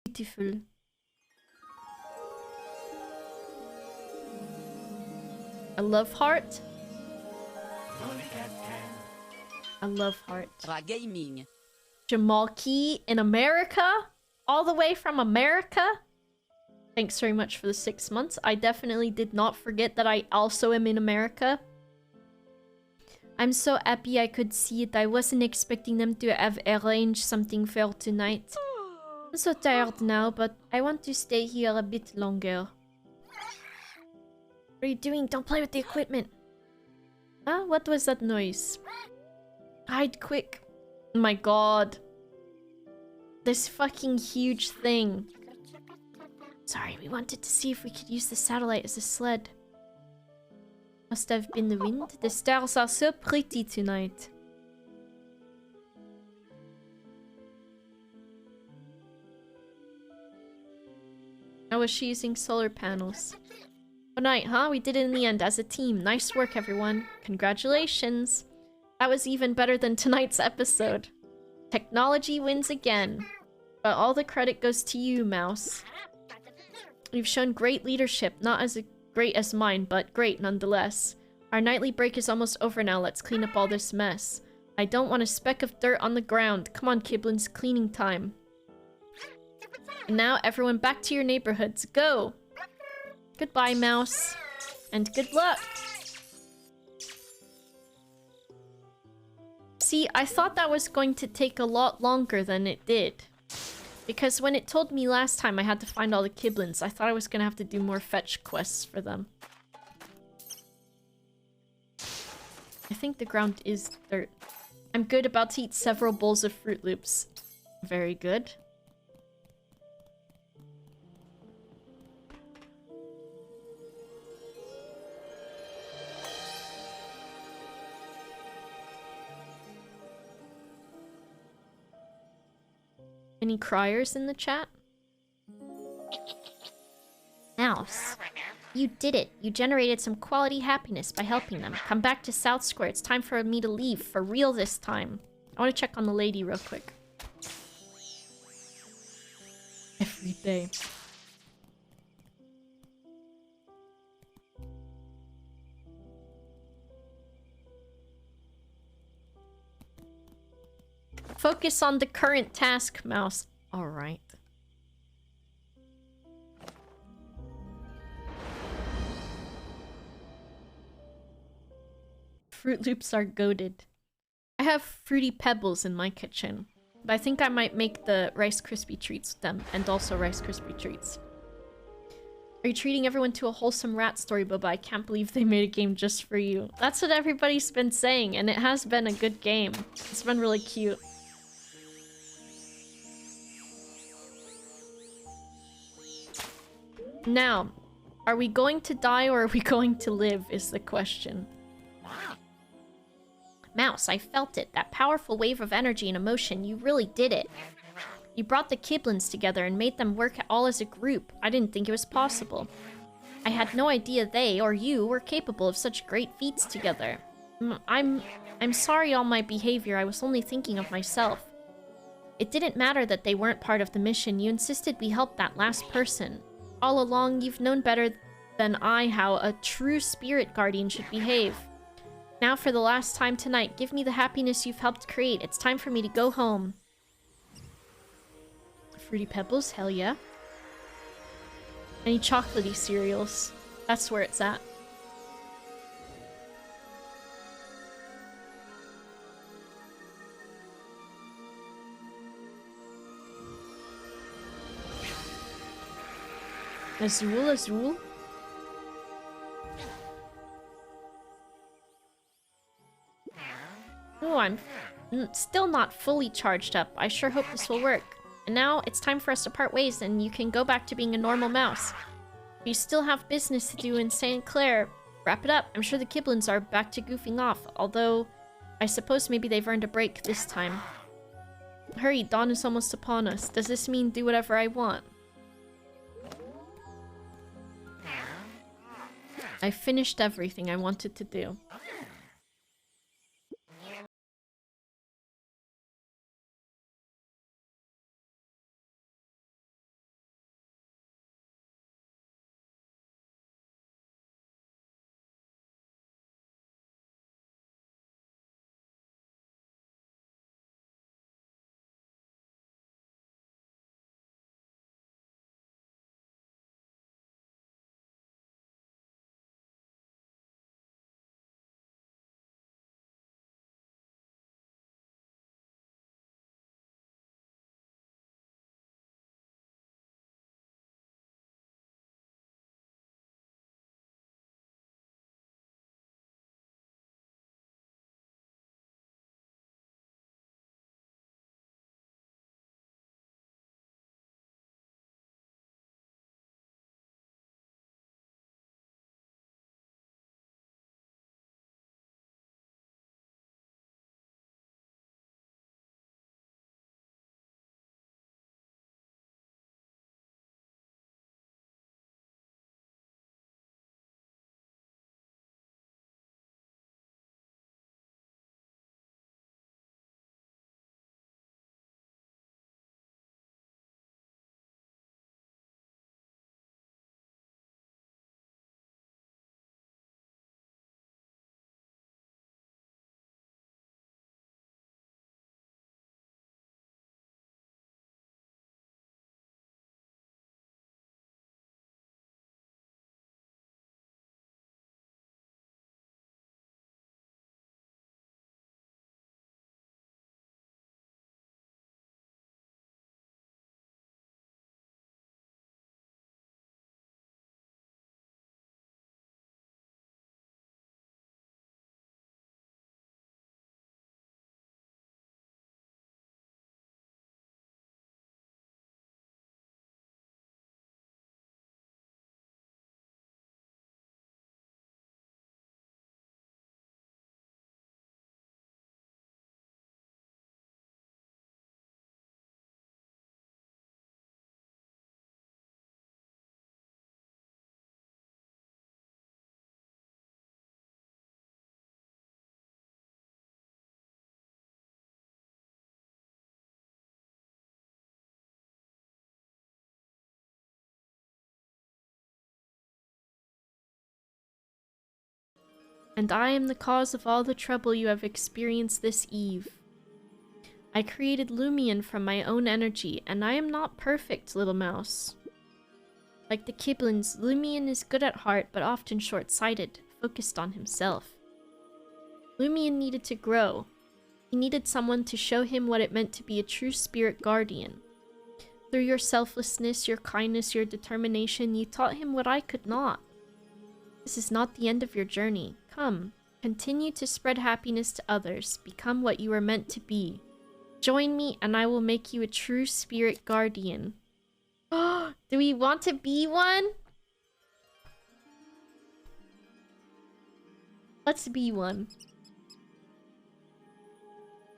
Beautiful. A love heart? A love heart. Gaming. Jamal Key in America? All the way from America? Thanks very much for the 6 months. I definitely did not forget that I also am in America. I'm so happy I could see it. I wasn't expecting them to have arranged something for tonight. I'm so tired now, but I want to stay here a bit longer. What are you doing? Don't play with the equipment. Huh? What was that noise? Hide quick. Oh my god. This fucking huge thing. Sorry, we wanted to see if we could use the satellite as a sled. Must have been the wind. The stars are so pretty tonight. How was she using solar panels? Good night, huh? We did it in the end as a team. Nice work, everyone. Congratulations. That was even better than tonight's episode. Technology wins again. But all the credit goes to you, Mouse. You've shown great leadership. Not as great as mine, but great nonetheless. Our nightly break is almost over now. Let's clean up all this mess. I don't want a speck of dirt on the ground. Come on, Kiblins. Cleaning time. And now, everyone back to your neighborhoods. Go! Goodbye, Mouse. And good luck! See, I thought that was going to take a lot longer than it did. Because when it told me last time I had to find all the Kiblins, I thought I was gonna have to do more fetch quests for them. I think the ground is dirt. I'm good, about to eat several bowls of Fruit Loops. Very good. Any criers in the chat? Mouse, you did it. You generated some quality happiness by helping them. Come back to South Square. It's time for me to leave. For real this time. I want to check on the lady real quick. Every day. Focus on the current task, Mouse. Alright. Fruit Loops are goated. I have Fruity Pebbles in my kitchen. But I think I might make the Rice Krispie treats with them. And also Rice Krispie treats. Are you treating everyone to a wholesome rat story, Boba? I can't believe they made a game just for you. That's what everybody's been saying. And it has been a good game. It's been really cute. Now, Are we going to die or are we going to live is the question. Mouse, I felt it. That powerful wave of energy and emotion. You really did it. You brought the Kiblins together and made them work all as a group. I didn't think it was possible. I had no idea they, or you, were capable of such great feats together. I'm sorry all my behavior. I was only thinking of myself. It didn't matter that they weren't part of the mission. You insisted we help that last person. All along, you've known better than I how a true spirit guardian should behave. Now for the last time tonight, give me the happiness you've helped create. It's time for me to go home. Fruity Pebbles? Hell yeah. Any chocolatey cereals? That's where it's at. Azul, Azul. Oh, I'm still not fully charged up. I sure hope this will work. And now it's time for us to part ways and you can go back to being a normal mouse. But you still have business to do in St. Clair. Wrap it up. I'm sure the Kiblins are back to goofing off, although I suppose maybe they've earned a break this time. Hurry, dawn is almost upon us. Does this mean do whatever I want? I finished everything I wanted to do. And I am the cause of all the trouble you have experienced this eve. I created Lumion from my own energy, and I am not perfect, little mouse. Like the Kiblins, Lumion is good at heart, but often short-sighted, focused on himself. Lumion needed to grow. He needed someone to show him what it meant to be a true spirit guardian. Through your selflessness, your kindness, your determination, you taught him what I could not. This is not the end of your journey. Come, continue to spread happiness to others. Become what you are meant to be. Join me and I will make you a true spirit guardian. Do we want to be one? Let's be one.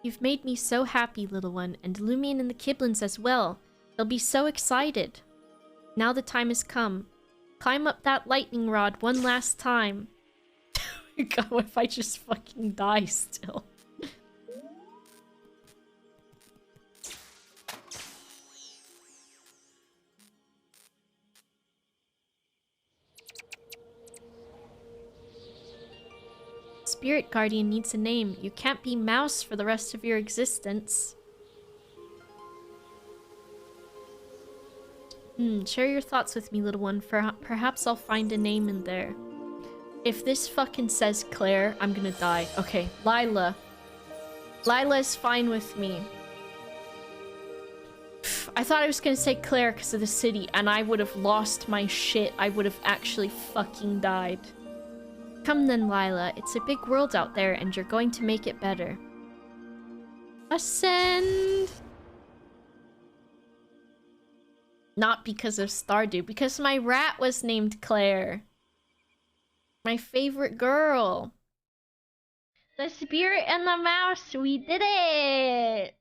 You've made me so happy, little one, and Lumion and the Kiblins as well. They'll be so excited. Now the time has come. Climb up that lightning rod one last time. God, what if I just fucking die still? Spirit Guardian needs a name. You can't be Mouse for the rest of your existence. Share your thoughts with me, little one. Perhaps I'll find a name in there. If this fucking says Claire, I'm gonna die. Okay, Lila. Lila is fine with me. I thought I was gonna say Claire because of the city, and I would have lost my shit. I would have actually fucking died. Come then, Lila. It's a big world out there, and you're going to make it better. Ascend! Not because of Stardew, because my rat was named Claire. My favorite girl. The spirit and the mouse, we did it!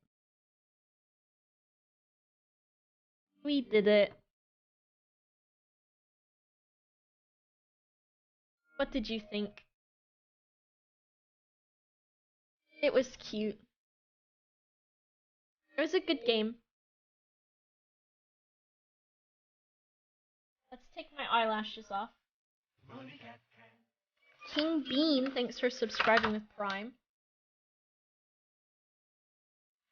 We did it. What did you think? It was cute. It was a good game. Let's take my eyelashes off. King Bean, thanks for subscribing with Prime.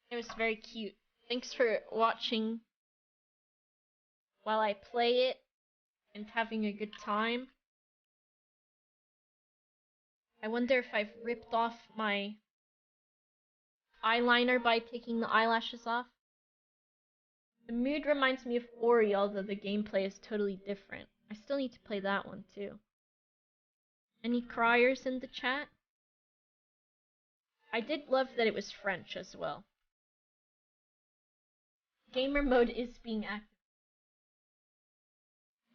It was very cute. Thanks for watching while I play it and having a good time. I wonder if I've ripped off my eyeliner by taking the eyelashes off. The mood reminds me of Ori, although the gameplay is totally different. I still need to play that one too. Any criers in the chat? I did love that it was French as well. Gamer mode is being active.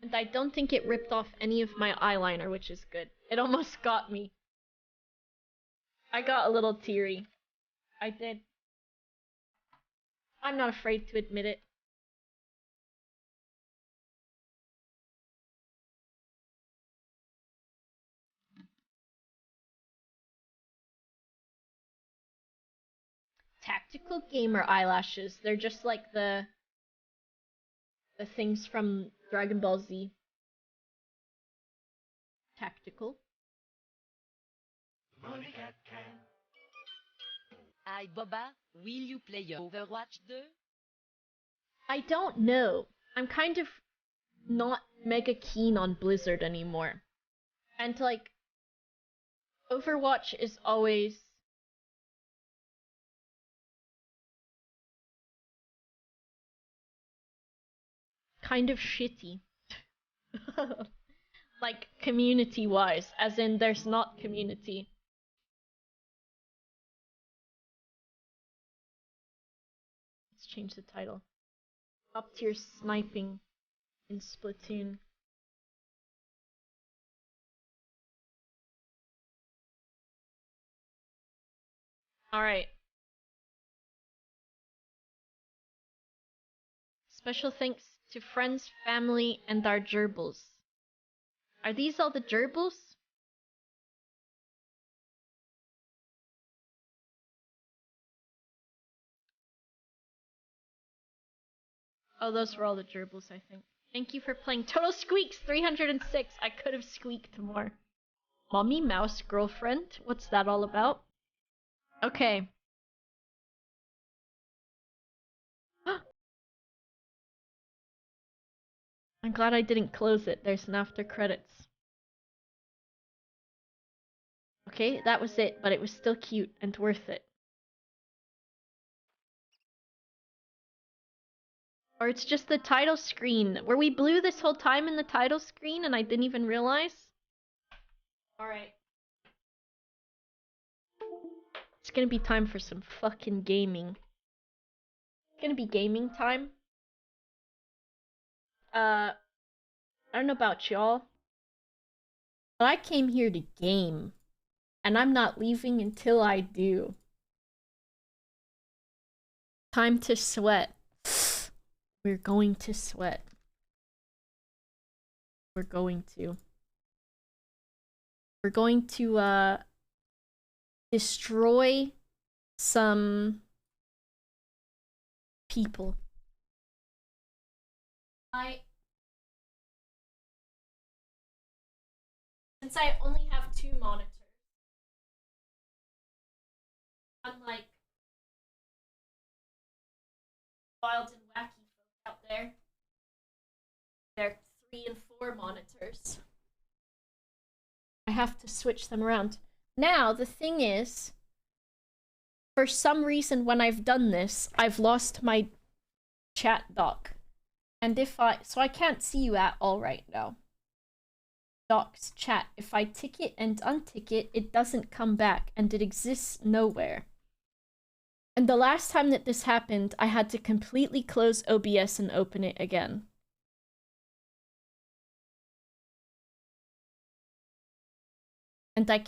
And I don't think it ripped off any of my eyeliner, which is good. It almost got me. I got a little teary. I did. I'm not afraid to admit it. Tactical gamer eyelashes. They're just like the things from Dragon Ball Z. Tactical. Hi Boba, will you play Overwatch 2? I don't know. I'm kind of not mega keen on Blizzard anymore. And like, Overwatch is always kind of shitty. Like, community-wise, as in there's not community. Let's change the title. Up tier sniping in Splatoon. Alright. Special thanks to friends, family, and our gerbils. Are these all the gerbils? Oh, those were all the gerbils, I think. Thank you for playing. Total squeaks, 306. I could have squeaked more. Mommy Mouse Girlfriend? What's that all about? Okay. I'm glad I didn't close it. There's an after credits. Okay, that was it, but it was still cute and worth it. Or it's just the title screen. Were we blue this whole time in the title screen and I didn't even realize? Alright. It's gonna be time for some fucking gaming. It's gonna be gaming time. I don't know about y'all, but I came here to game. And I'm not leaving until I do. Time to sweat. We're going to sweat. We're going to. We're going to, destroy some people. Since I only have 2 monitors, unlike wild and wacky folks out there, they're 3 and 4 monitors. I have to switch them around. Now, the thing is, for some reason when I've done this, I've lost my chat doc. And so I can't see you at all right now. Docs chat. If I tick it and untick it, it doesn't come back and it exists nowhere. And the last time that this happened, I had to completely close OBS and open it again. And I